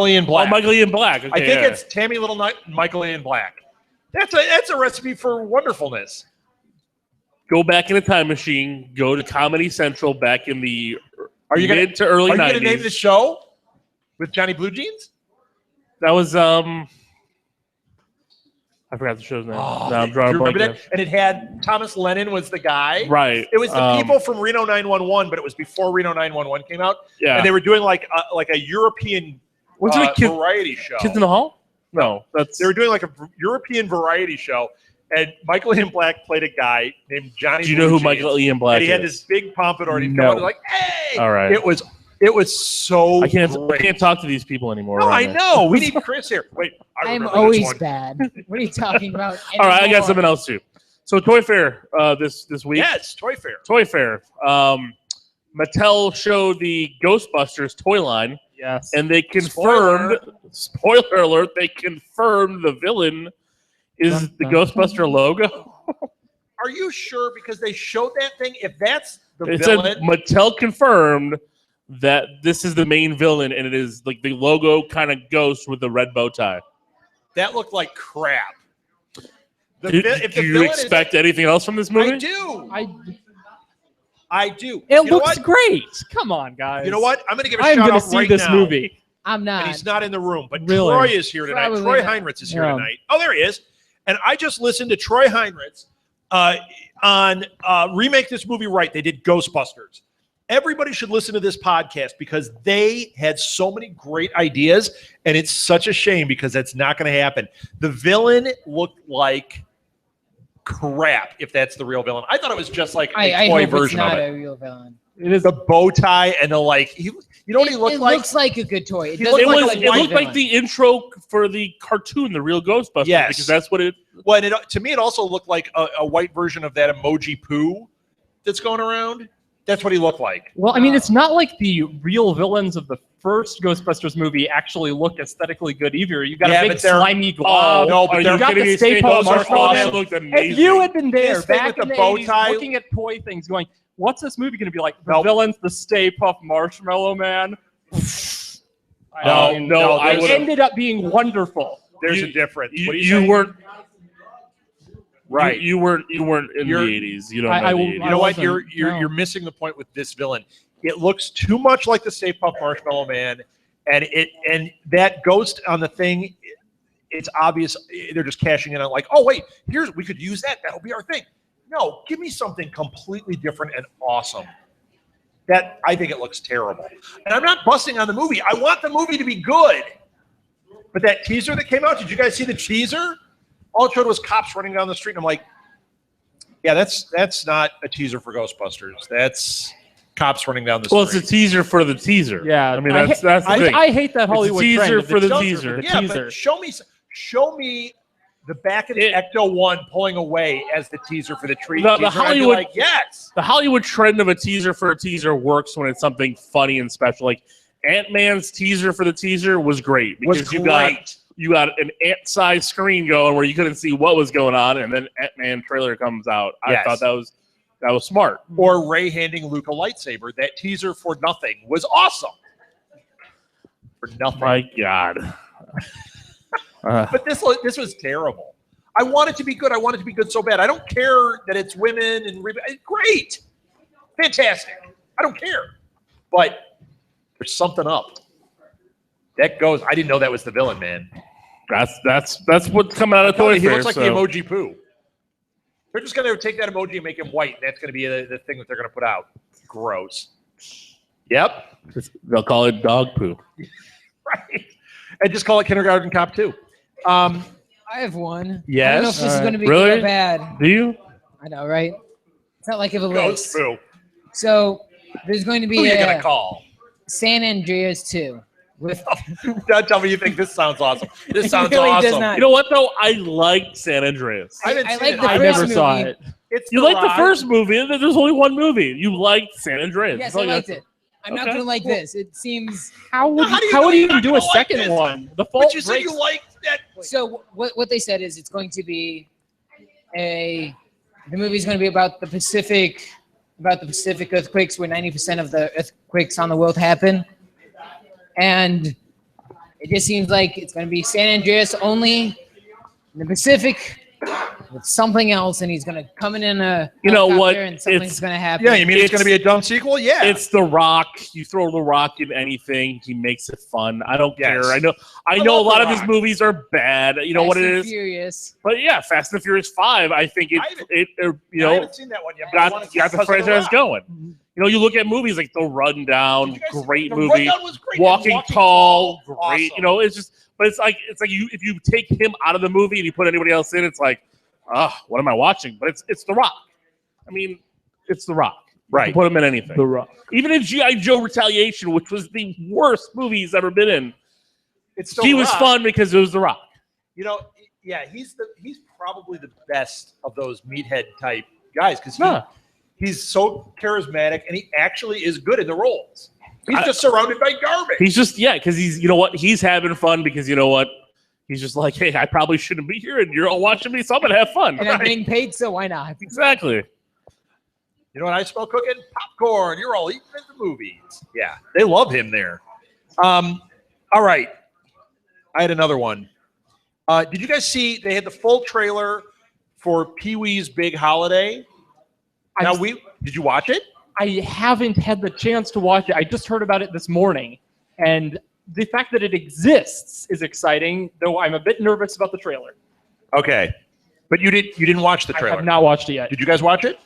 Ian Black. Oh, Michael Ian Black. Okay, I think it's Tammy Little Nut and Michael Ian Black. That's a recipe for wonderfulness. Go back in a time machine. Go to Comedy Central back in the mid to Are early 90s. you going to name the show with Johnny Blue Jeans? That was I forgot the show's name. Oh, I'm drawing a blank. remember that? And it had Thomas Lennon was the guy. Right. It was the people from Reno 911, but it was before Reno 911 came out. Yeah. And they were doing like a European variety show. Kids in the Hall? No, They were doing like a European variety show, and Michael Ian Black played a guy named Johnny. Do you know who Michael Ian Black is? And he had is? this big pompadour, and he'd No. come out and like, "Hey!" All right. It was so. I can't great. talk to these people anymore. No, I around know. We need Chris here. Wait, I I'm remember this always one. bad. What are you talking about? All right, I got anymore? something else too. So Toy Fair this week. Yes, Toy Fair. Toy Fair. Mattel showed the Ghostbusters toy line, Yes. and they confirmed. Spoiler alert! They confirmed the villain is the Ghostbuster logo. Are you sure? Because they showed that thing. If that's the It said villain, Mattel confirmed that this is the main villain, and it is like the logo kind of ghost with the red bow tie. that looked like crap. Do you expect anything else from this movie? I do. I I do. It You know looks what? great. Come on, guys. You know what? I'm going to give a I'm shout going out to see right this now. movie. I'm And not. he's not in the room, but Really? Troy is here tonight. Probably Troy not. Heinrichs is here Yeah. tonight. Oh, there he is. And I just listened to Troy Heinrichs on Remake This Movie Right. They did Ghostbusters. Everybody should listen to this podcast because they had so many great ideas, and it's such a shame because that's not going to happen. The villain looked like crap if that's the real villain. I thought it was just like a I toy hope it's version of not it. a real villain. It is The bow tie and the like. You know what he looked it like? looks like a good toy. It He doesn't looked look like like a a It looked villain. like the intro for the cartoon, the real Ghostbusters. Yes. Because that's what it. Well, and to me, it also looked like a white version of that emoji poo that's going around. That's what he looked like. Well, I mean, it's not like the real villains of the first Ghostbusters movie actually look aesthetically good either. You got Yeah, a big but they're- slimy glob. no, but are they're you got kidding the me? Stay Puft Those Marshmallow all Man. looked If amazing. you had been there This thing back with in the the bow 80s tie- looking at toy things going, what's this movie going to be like? The Nope. villain's the Stay Puft Marshmallow Man? No, mean, no, no, I it would. ended up being wonderful. There's You- a difference. What do You say? weren't right. You weren't in You're- the 80s. You don't I know the will- 80s. You know what? wasn't. No. You're missing the point with this villain. It looks too much like the Stay Puft Marshmallow Man, and that ghost on the thing. It's obvious they're just cashing in on like, oh wait, we could use that. That'll be our thing. No, give me something completely different and awesome. That I think it looks terrible. And I'm not busting on the movie. I want the movie to be good. But that teaser that came out, did you guys see the teaser? All it showed was cops running down the street, and I'm like, yeah, that's not a teaser for Ghostbusters. That's cops running down the street. Well, it's a teaser for the teaser. Yeah, I mean that's the thing. I hate that Hollywood teaser trend of for the teaser teaser. for the yeah, teaser. but show me the back of the It- Ecto-1 pulling away as the teaser for the tree. The teaser. I'd be Hollywood- like, yes. The Hollywood trend of a teaser for a teaser works when it's something funny and special. Like Ant-Man's teaser for the teaser was great because Was you great. got an ant-sized screen going where you couldn't see what was going on, and then Ant-Man trailer comes out. Yes. I thought that was smart. Or Ray handing Luke a lightsaber. That teaser for nothing was awesome. For nothing. My God. But this was terrible. I want it to be good. I want it to be good so bad. I don't care that it's women and great, fantastic. I don't care, but there's something up. That goes. I didn't know that was the villain, man. That's what's coming out of Toy He Fair. looks like so. the emoji poo. They're just gonna take that emoji and make him white, and that's gonna be the thing that they're gonna put out. Gross. Yep. They'll call it dog poo. Right. And just call it Kindergarten Cop 2. I have one. Yes? I don't know if this is going to be Really? good or bad. Do you? I know, right? It's not like of a Ghost list. poo. So there's going to Who be are you a gonna call? San Andreas 2. With Don't tell me you think this sounds awesome. This sounds really does awesome. not. You know what though? I liked San Andreas. I haven't I seen like it. the I first never saw movie. it. It's You The liked the Rock. first movie, and then there's only one movie. You liked San Andreas. Yes, That's all I you liked have it. I'm not Okay. gonna like this. It seems How would How do you how know would you're you even not do a gonna like second this? one? The But fault you said breaks. you liked that. so. What they said is it's going to be the movie's going to be about the Pacific earthquakes, where 90% of the earthquakes on the world happen, and it just seems like it's going to be San Andreas only in the Pacific with something else, and he's going to come in a You know what? helicopter and something's It's- going to happen. Yeah, you mean it's It's- going to be a dumb sequel? Yeah. It's The Rock. You throw The Rock in anything, he makes it fun. I don't Yes. care. I know a love lot The of his Rock. movies are bad. You know Fast what it and is? Furious. But yeah, Fast and Furious 5, I think you I know, haven't seen that one yet. But I wanna got see the because of The franchise Rock. going. You know, you look at movies like The Rundown, Did you guys see- great The movie. Rundown was great. Walking Tall, great. awesome. You know, it's just, but it's like if you take him out of the movie and you put anybody else in, it's like, what am I watching? But it's The Rock. I mean, it's The Rock. You Right. can put him in anything. The Rock. Even in G.I. Joe Retaliation, which was the worst movie he's ever been in, It's still he The was Rock. fun because it was The Rock. You know, yeah, he's probably the best of those meathead type guys because Huh. he's so charismatic and he actually is good in the roles. He's just surrounded by garbage. He's just, because he's, you know what, he's having fun because you know what, he's just like, hey, I probably shouldn't be here and you're all watching me, so I'm going to have fun. And I'm being paid, so why not? Exactly. You know what I smell cooking? Popcorn. You're all eating at the movies. Yeah, they love him there. All right. I had another one. Did you guys see they had the full trailer for Pee-wee's Big Holiday? Did you watch it? I haven't had the chance to watch it. I just heard about it this morning, and the fact that it exists is exciting. Though I'm a bit nervous about the trailer. Okay. But you didn't watch the I trailer. have not watched it yet. Did you guys watch it?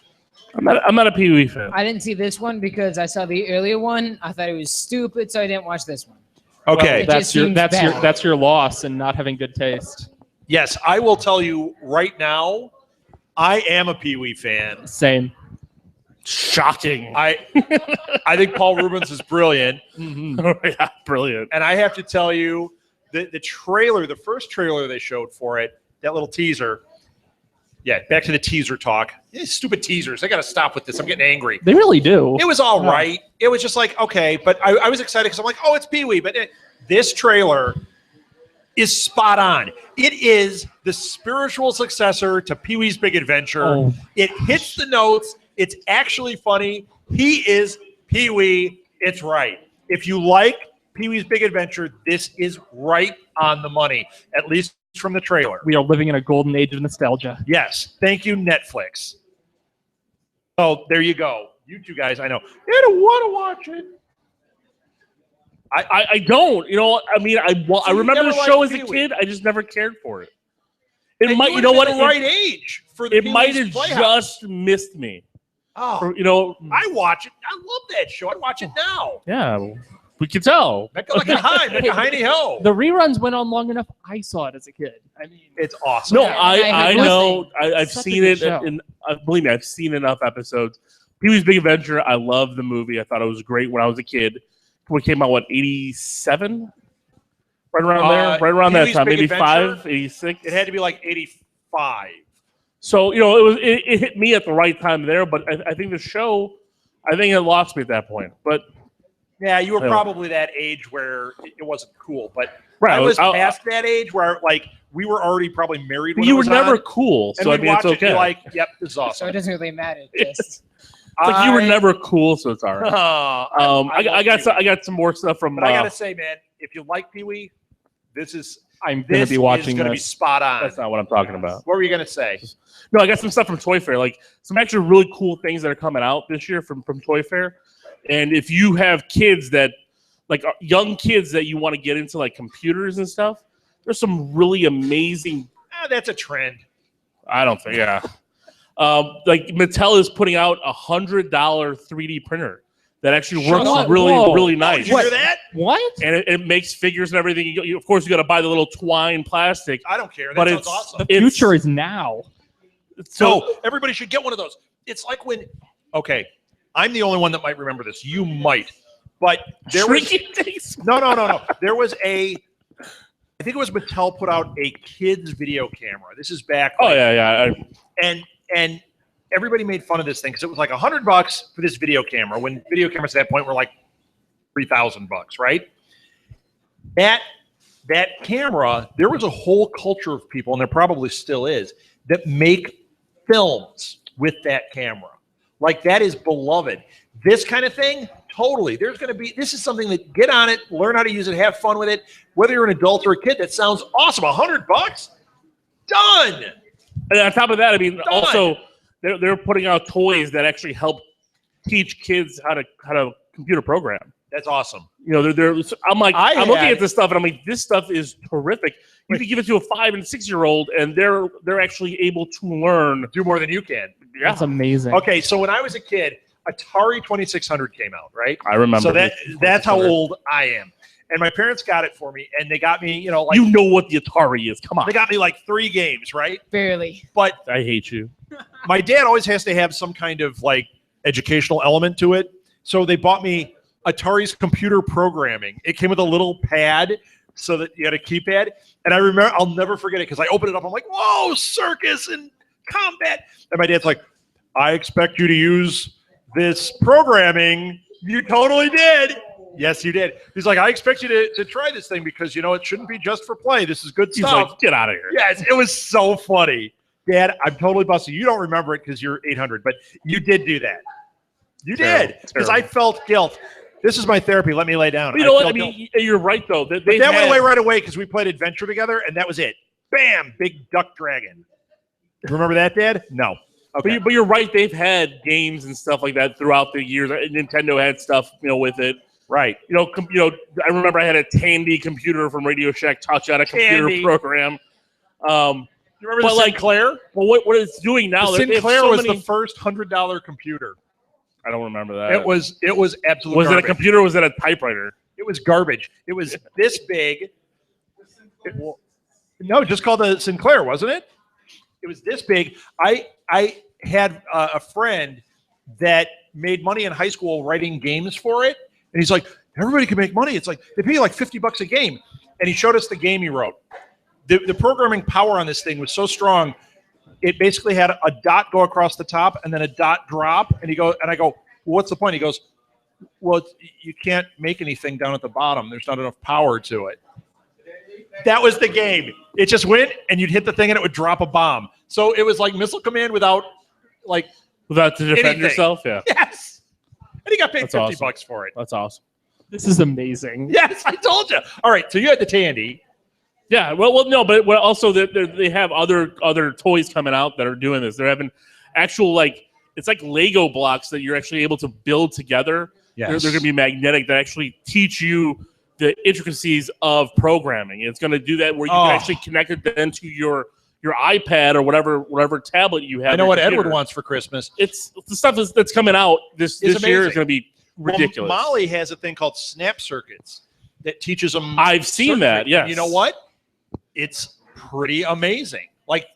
I'm not a Pee Wee fan. I didn't see this one because I saw the earlier one. I thought it was stupid, so I didn't watch this one. Okay. Well, just seems bad. That's your loss and not having good taste. Yes, I will tell you right now, I am a Pee-wee fan. Same. Shocking. I think Paul Rubens is brilliant. Yeah, brilliant. And I have to tell you, the trailer, the first trailer they showed for it, that little teaser. Yeah, back to the teaser talk. These stupid teasers. I got to stop with this. I'm getting angry. They really do. It was all right. It was just like, okay. But I was excited because I'm like, oh, it's Pee-wee. But this trailer is spot on. It is the spiritual successor to Pee-wee's Big Adventure. Oh. It hits the notes. It's actually funny. He is Pee-wee. It's right. If you like Pee-wee's Big Adventure, this is right on the money, at least from the trailer. We are living in a golden age of nostalgia. Yes. Thank you, Netflix. Oh, there you go. You two guys, I know. You don't want to watch it. I don't. You know, I mean, I you remember never the show liked as a Pee-wee. kid. I just never cared for it. And It might, you you know what? the right age for the It might Pee-wee's have Playhouse. just missed me. Oh, You know, I watch it. I love that show. I'd watch it now. yeah, we can tell. Mecca like a high, Mecca hiney ho. The reruns went on long enough. I saw it as a kid. I mean, It's awesome. No, Yeah, I I know. heard I've Such a seen good it. show. Believe me, I've seen enough episodes. Pee-wee's Big Adventure. I love the movie. I thought it was great when I was a kid. It came out, what, 87? Right around there? Right around that Pee-wee's time. Big Maybe Adventure? 5, 86? It had to be like 85. So, you know, it hit me at the right time there, but I think the show, I think it lost me at that point. But Yeah, you were Yeah. probably that age where it wasn't cool. But right, I was I- past that age where, like, we were already probably married when you it were was never on, cool, and so I we'd mean, it's watch it and okay. be like, yep, this is So awesome. it doesn't really matter. Just It's like you were I- never cool, so it's all right. I I got some more stuff from. But I got to say, man, if you like Pee-wee, this is I'm going to be watching going to be this. spot on. that's not what I'm talking about. What were you going to say? No, I got some stuff from Toy Fair, like some actually really cool things that are coming out this year from Toy Fair. And if you have kids that, like young kids that you want to get into like computers and stuff, there's some really amazing. That's a trend. I don't think, yeah. Like Mattel is putting out $100 3D printer that actually works up. really, Whoa. really Did nice. you hear that? What? And it makes figures and everything. Of course, you got to buy the little twine plastic. I don't care. That But sounds it's awesome. The future is now. So everybody should get one of those. It's like when, okay, I'm the only one that might remember this. You might. But there was Shrinking things. no. There was I think it was Mattel put out a kids video camera. This is back. Oh yeah. And everybody made fun of this thing because it was like $100 for this video camera when video cameras at that point were like $3,000, right? That camera, there was a whole culture of people, and there probably still is, that make films with that camera. Like, that is beloved. This kind of thing, totally. This is something that get on it, learn how to use it, have fun with it. Whether you're an adult or a kid, that sounds awesome. $100? Done. And on top of that, I mean, also they're putting out toys that actually help teach kids how to computer program. That's awesome. You know, I'm looking at this stuff and I'm like, this stuff is terrific. You can give it to a 5 and 6 year old, and they're actually able to learn, do more than you can. Yeah. That's amazing. Okay, so when I was a kid, Atari 2600 came out, right? I remember. So that's how old I am. And my parents got it for me, and they got me, like, you know what the Atari is. Come on. they got me like 3 games, right? Barely. But I hate you. my dad always has to have some kind of like educational element to it. So they bought me Atari's computer programming. It came with a little pad so that you had a keypad. And I remember, I'll never forget it because I opened it up. I'm like, whoa, circus and combat. And my dad's like, I expect you to use this programming. You totally did. Yes, you did. He's like, I expect you to try this thing because, it shouldn't be just for play. This is good He's stuff. like, get out of here. Yes, it was so funny. Dad, I'm totally busted. You don't remember it because you're 800, but you did do that. You did. Because I felt guilt. This is my therapy. Let me lay down. But you know what? I mean, you're right, though. That went away right away because we played Adventure together, and that was it. Bam! Big Duck Dragon. Remember that, Dad? No. Okay. But you're right. They've had games and stuff like that throughout the years. Nintendo had stuff, with it. Right. I remember I had a Tandy computer from Radio Shack Touch on a computer program. You remember the Sinclair? Well, what it's doing now? The Sinclair was the first $100 computer. I don't remember that. It was absolutely. Was garbage. it a computer? Or was it a typewriter? It was garbage. It was this big. No, just called the Sinclair, wasn't it? It was this big. I had a friend that made money in high school writing games for it, and he's like, everybody can make money. It's like they pay you like $50 a game, and he showed us the game he wrote. The programming power on this thing was so strong. It basically had a dot go across the top and then a dot drop. And I go, well, what's the point? He goes, well, you can't make anything down at the bottom. There's not enough power to it. That was the game. It just went and you'd hit the thing and it would drop a bomb. So it was like Missile Command without to defend anything. Yourself. Yeah. Yes. And he got paid That's $50 awesome. for it. That's awesome. This is amazing. Yes, I told you. All right. So you had the Tandy. Yeah, well, no, but also they have other toys coming out that are doing this. They're having actual it's like Lego blocks that you're actually able to build together. Yes. They're going to be magnetic that actually teach you the intricacies of programming. It's going to do that where you can actually connect it then to your iPad or whatever tablet you have. I know what Edward wants for Christmas. It's the stuff that's coming out this year is going to be ridiculous. Well, Molly has a thing called Snap Circuits that teaches them. I've seen that. Yes. You know what? It's pretty amazing. Like,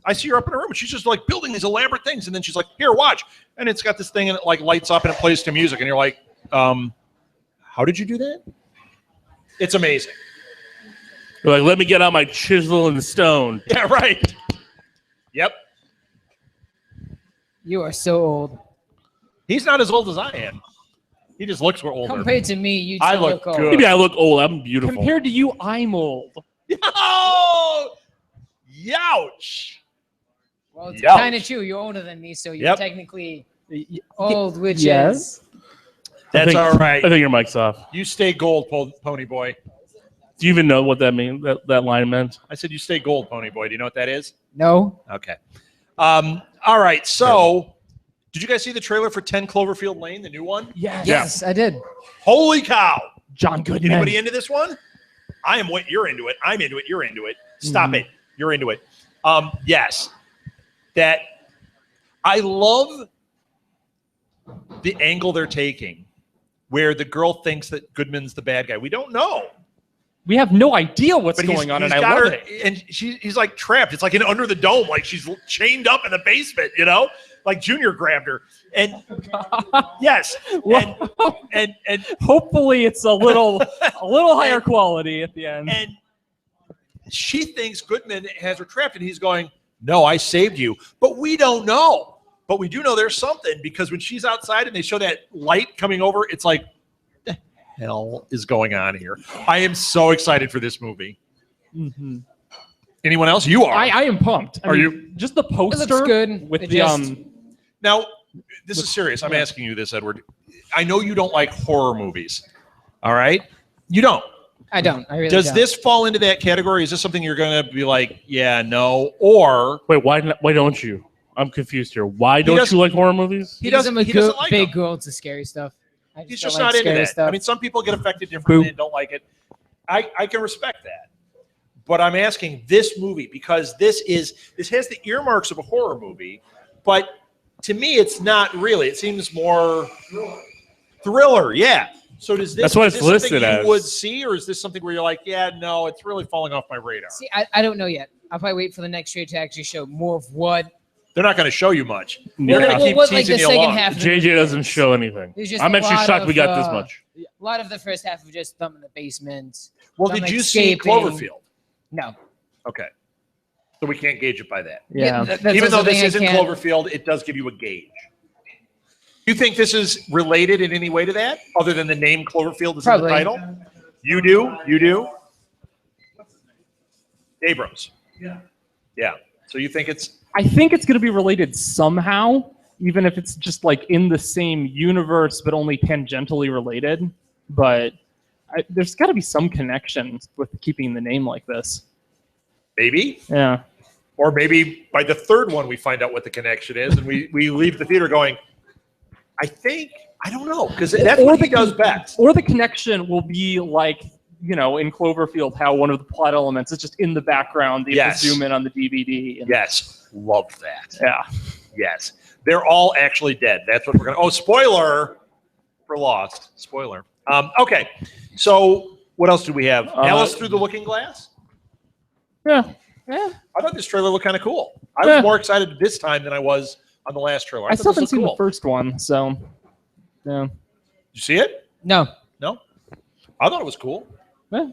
I see her up in her room and she's just like building these elaborate things, and then she's like, here, watch. And it's got this thing and it like lights up and it plays to music, and you're like, how did you do that? It's amazing. You're like, let me get out my chisel and stone. Yeah, right. Yep. You are so old. He's not as old as I am. He just looks older. Compared to me, you I two look old. good. Maybe I look old. I'm beautiful. Compared to you, I'm old. Oh, youch. Well, it's Youch. kind of true. You're older than me, so you're technically old, which Yes. is... That's all right. I think your mic's off. You stay gold, Pony Boy. Do you even know what that means? That line meant? I said you stay gold, Pony Boy. Do you know what that is? No. Okay. All right. So, did you guys see the trailer for 10 Cloverfield Lane, the new one? Yes. Yes, I did. Holy cow! John Goodman. Anybody into this one? I am. You're into it. I'm into it. You're into it. Stop it. You're into it. Yes. That I love the angle they're taking, where the girl thinks that Goodman's the bad guy. We don't know. we have no idea what's But going on, he's and I got love her, it. and he's like trapped. It's like in Under the Dome, like she's chained up in the basement, you know? Like Junior grabbed her. And yes. And Hopefully it's a little higher quality at the end. And she thinks Goodman has her trapped, and he's going, no, I saved you. But we don't know. But we do know there's something, because when she's outside and they show that light coming over, it's like, what the hell is going on here? I am so excited for this movie. Mm-hmm. Anyone else? You are. I am pumped. I mean, you? Just the poster It looks good. with It the just- Now, this is serious. I'm asking you this, Edward. I know you don't like horror movies. All right? You don't. I don't. I really Does don't. this fall into that category? Is this something you're going to be like, yeah, no, or Wait, why don't you? I'm confused here. Why don't doesn't- you like horror movies? he doesn't like big them. girl to scary stuff. I He's don't just like not into scary that. stuff. I mean, some people get affected differently and don't like it. I can respect that. But I'm asking this movie, because this has the earmarks of a horror movie, but to me, it's not really. It seems more thriller. Yeah. So does this? That's what is it's this something listed you as. would see, or is this something where you're like, yeah, no, it's really falling off my radar? See, I don't know yet. I'll probably wait for the next trailer to actually show more of what. They're not going to show you much. Yeah. They're going to keep what like teasing the you second along. half. Of the JJ movie doesn't is. show anything. There's just I'm a actually lot shocked of, we got this much. A lot of the first half of just thumb in the basement. Well, them did you see escaping. Cloverfield? No. Okay. So we can't gauge it by that. yeah. That's Even though something this I isn't can't- Cloverfield, it does give you a gauge. You think this is related in any way to that, other than the name Cloverfield is Probably. in the title? You do? You do? Abrams. Yeah. So you think it's I think it's going to be related somehow, even if it's just like in the same universe but only tangentially related. But there's got to be some connection with keeping the name like this. maybe? Yeah. Or maybe by the third one we find out what the connection is, and we leave the theater going, I don't know, because that's what he does best. Or the connection will be like, you know, in Cloverfield, how one of the plot elements is just in the background. They have to zoom in on the DVD. And, Yes. Loved that. Yeah. Yes. They're all actually dead. That's what we're going to... Oh, spoiler for Lost. Spoiler. Okay. So what else do we have? Alice Through the Looking Glass? Yeah. Yeah. I thought this trailer looked kind of cool. I was more excited this time than I was on the last trailer. I still thought haven't this seen looked the first one, so yeah. Did you see it? No. No? I thought it was cool. Yeah.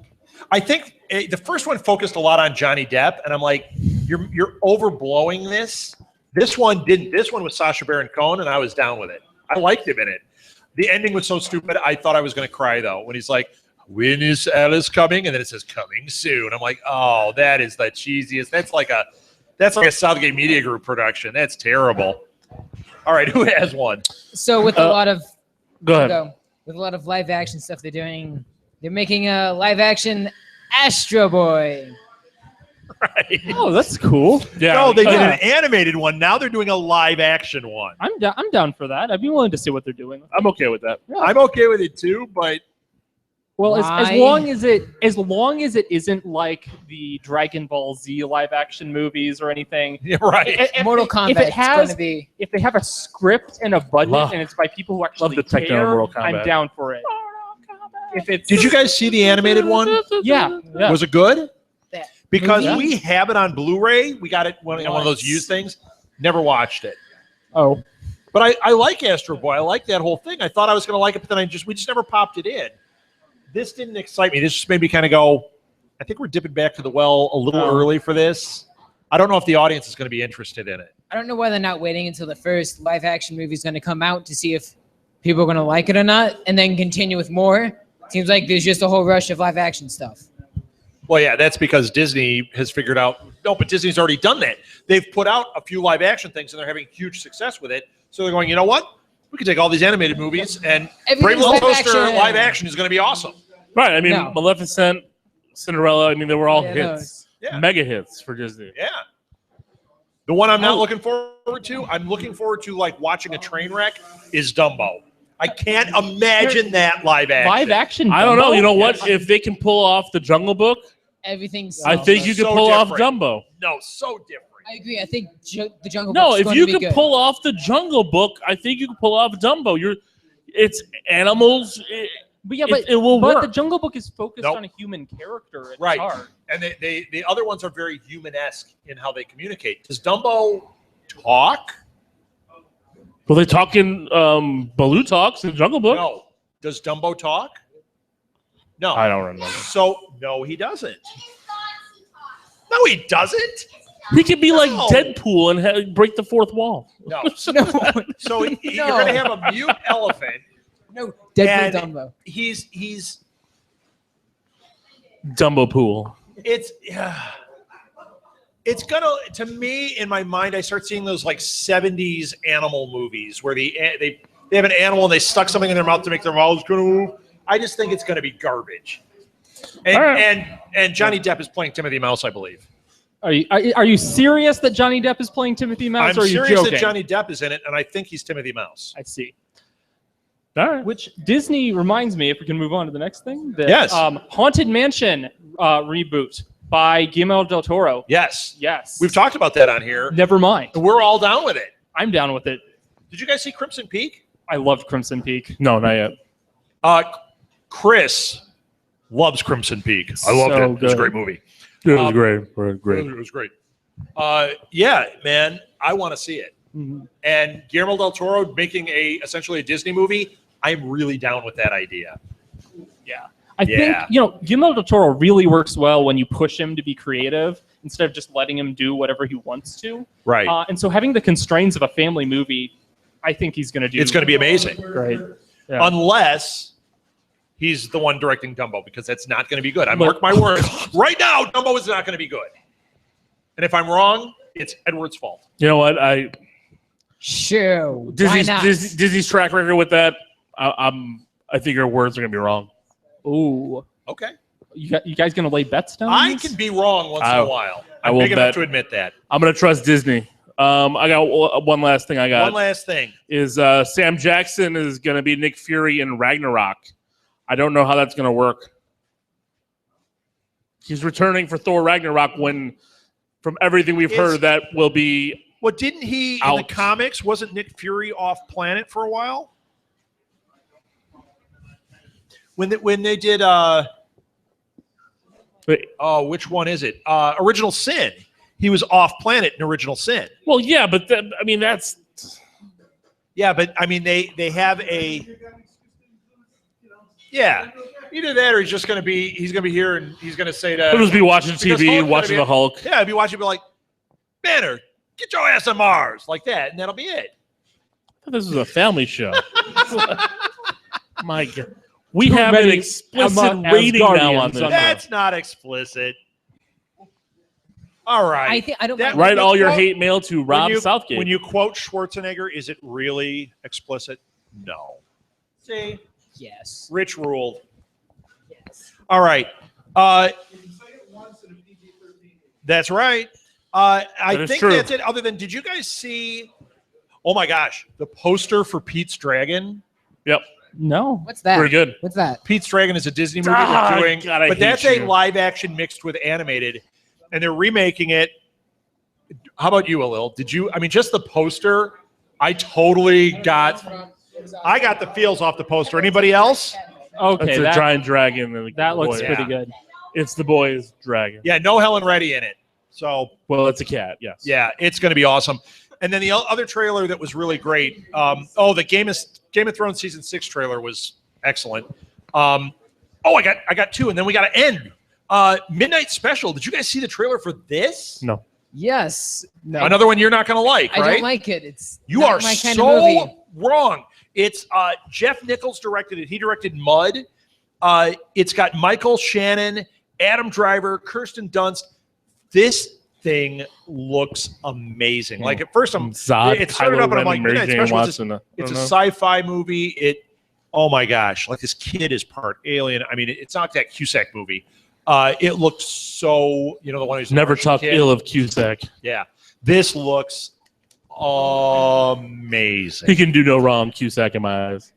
I think the first one focused a lot on Johnny Depp, and I'm like, you're overblowing this. This one didn't. This one was Sacha Baron Cohen, and I was down with it. I liked him in it. The ending was so stupid. I thought I was going to cry, though, when he's like, when is Alice coming? And then it says, coming soon. I'm like, oh, that is the cheesiest. That's like a Southgate Media Group production. That's terrible. All right, who has one? So with a lot of Go ahead. with a lot of live action stuff they're making a live action Astro Boy. Right. Oh, that's cool. Yeah. No, they did Yeah. an animated one. Now they're doing a live action one. I'm down for that. I'd be willing to see what they're doing. I'm okay with that. I'm okay with it too, but Well, as Why? long as it isn't like the Dragon Ball Z live action movies or anything. yeah, right. Mortal Kombat. If it It's has, going to be. if they have a script and a budget Love- and it's by people who actually the techno care, in Mortal Kombat. I'm down for it. If it's Did you guys see the animated one? Yeah. Was it good? That Because movie? we have it on Blu-ray. We got it on one of those Once. used things. Never watched it. Oh, But I like Astro Boy. I like that whole thing. I thought I was going to like it, but then we just never popped it in. This didn't excite me. This just made me kind of go, I think we're dipping back to the well a little early for this. I don't know if the audience is going to be interested in it. I don't know why they're not waiting until the first live action movie is going to come out to see if people are going to like it or not, and then continue with more. Seems like there's just a whole rush of live action stuff. Well, yeah, that's because Disney has figured out, no, but Disney's already done that. They've put out a few live action things, and they're having huge success with it. So they're going, you know what? We can take all these animated movies, and Everything's Brave Little live Toaster action. live action is going to be awesome. Right. I mean, No. Maleficent, Cinderella. I mean, they were all Yeah, hits, Yeah. mega hits for Disney. Yeah. The one I'm not looking forward to, I'm looking forward to like watching a train wreck, is Dumbo. I can't imagine that live action. live action. I don't know. Dumbo? You know what? If they can pull off the Jungle Book, Everything's. I think you could So pull off different. Dumbo. No, so different. I agree. I think the Jungle No, Book's if going you to be could good. pull off the Jungle Book, I think you could pull off Dumbo. It's animals. But yeah, it will but work. the Jungle Book is focused Nope. on a human character at Right. its heart. And the other ones are very human-esque in how they communicate. Does Dumbo talk? Well, they talk in Baloo talks in Jungle Book. No. Does Dumbo talk? No. I don't remember. So, no, he doesn't. No, he doesn't. He could be like No. Deadpool and break the fourth wall. No. No, So you're going to have a mute elephant. no, Deadpool And Dumbo. He's Dumbo Pool. it's gonna, to me, in my mind, I start seeing those like 70s animal movies where they have an animal and they stuck something in their mouth to make their mouths go move. I just think it's going to be garbage. And, All right. and Johnny Depp is playing Timothy Mouse, I believe. Are you serious that Johnny Depp is playing Timothy Mouse? I'm or are you serious joking? that Johnny Depp is in it, and I think he's Timothy Mouse. I see. All right. Which Disney reminds me, if we can move on to the next thing, that Yes. Haunted Mansion reboot by Guillermo del Toro. Yes. Yes. We've talked about that on here. Never mind. We're all down with it. I'm down with it. Did you guys see Crimson Peak? I loved Crimson Peak. No, not yet. Chris loves Crimson Peak. I loved So it. It was a good. great movie. It was great. It was great. Yeah, man, I want to see it. Mhm. And Guillermo del Toro making essentially a Disney movie, I'm really down with that idea. Yeah. I Yeah. think, Guillermo del Toro really works well when you push him to be creative instead of just letting him do whatever he wants to. Right. And so having the constraints of a family movie, I think he's going to do. It's going to be amazing. great. Yeah. Unless he's the one directing Dumbo, because that's not going to be good. I Look- mark my words. Right now, Dumbo is not going to be good. And if I'm wrong, it's Edward's fault. You know what? Sure. Why Disney's, not? Disney's track record with that. I think your words are gonna be wrong. Ooh. Okay. You guys going to lay bets down? I can be wrong once in a while. I'm will big enough bet. to admit that. I'm gonna trust Disney. I got one last thing. One last thing. Is Sam Jackson is gonna be Nick Fury in Ragnarok. I don't know how that's gonna work. He's returning for Thor Ragnarok when, from everything we've heard, that will be. Well, didn't he in the Out. comics? Wasn't Nick Fury off planet for a while? When they did Wait, which one is it? Original Sin. He was off planet in Original Sin. well, yeah, but that's. Yeah, but I mean they have a. Yeah, either that or he's going to be here and he's going to say to. He'll just be watching because TV, Hulk's watching gonna the Hulk. Yeah, be watching, be like, Banner, get your ass on Mars, like that, and that'll be it. I thought this was a family show. My God. We Too have an many explicit rating now on Asgardians this. on That's not explicit. All right. I don't. That- mind- Write all your Quote- hate mail to Rob Southgate. When you quote Schwarzenegger, is it really explicit? No. See, Yes. Rich ruled. Yes. All right. That's right. I That is think true. that's it. Other than, did you guys see? Oh my gosh, the poster for Pete's Dragon. Yep, No. What's that? pretty good. What's that? Pete's Dragon is a Disney movie Ah, they're doing, God, I but hate that's you. a live action mixed with animated, and they're remaking it. How about you, Alil? Did you? I mean, just the poster. I totally got. I got the feels off the poster. Anybody else? Okay, That's a that, giant dragon. And that looks boy. pretty Yeah. good. It's the boy's dragon. Yeah, no Helen Reddy in it. So Well, it's a cat. Yes. yeah, it's going to be awesome. And then the other trailer that was really great. The Game of Thrones season 6 trailer was excellent. I got two, and then we got to end. Midnight Special. Did you guys see the trailer for this? No. Yes. No. Another one you're not going to like, I right? don't like it. It's You not are my kind so of movie. wrong. It's Jeff Nichols directed it. He directed Mud. It's got Michael Shannon, Adam Driver, Kirsten Dunst. This thing looks amazing. Like at first, Zod, it started Kylo up and I'm Ren, like, Mary Midnight Jane Special is Watson. it's a I don't sci-fi movie. Oh my gosh, like this kid is part alien. I mean, it's not that Cusack movie. It looks so, the one who's know. Never Martian talk kid. ill of Cusack. Yeah, this looks amazing. He can do no wrong, Cusack, in my eyes.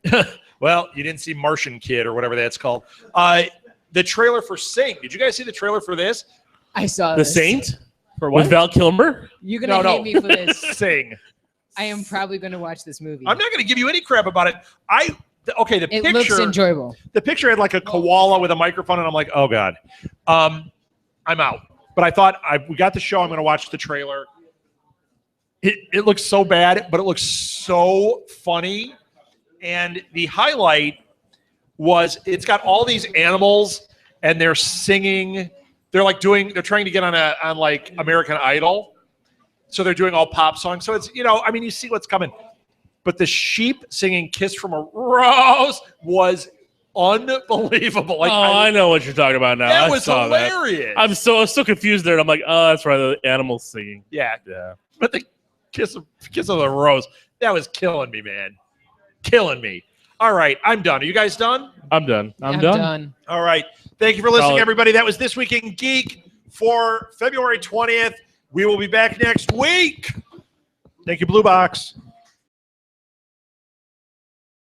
Well, you didn't see Martian Kid or whatever that's called. The trailer for Sing. Did you guys see the trailer for this? I saw The this. Saint For with what? Val Kilmer. You're gonna hate me for this. Sing. I am probably gonna watch this movie. I'm not going to give you any crap about it. Okay, the It picture. looks enjoyable. The picture had like a koala with a microphone, and I'm like, oh god, I'm out. But I thought we got the show. I'm going to watch the trailer. It looks so bad, but it looks so funny. And the highlight was it's got all these animals, and they're singing. They're trying to get on like American Idol, so they're doing all pop songs. So it's you see what's coming. But the sheep singing "Kiss from a Rose" was unbelievable. Like, I know what you're talking about now. That I was saw hilarious. That. I was so confused there. And I'm like, oh, that's right, the animals singing. Yeah. Yeah. But the kiss of the rose, that was killing me, man. Killing me. All right, I'm done. Are you guys done? I'm done. I'm done. All right. Thank you for listening, everybody. That was This Week in Geek for February 20th. We will be back next week. Thank you, Blue Box.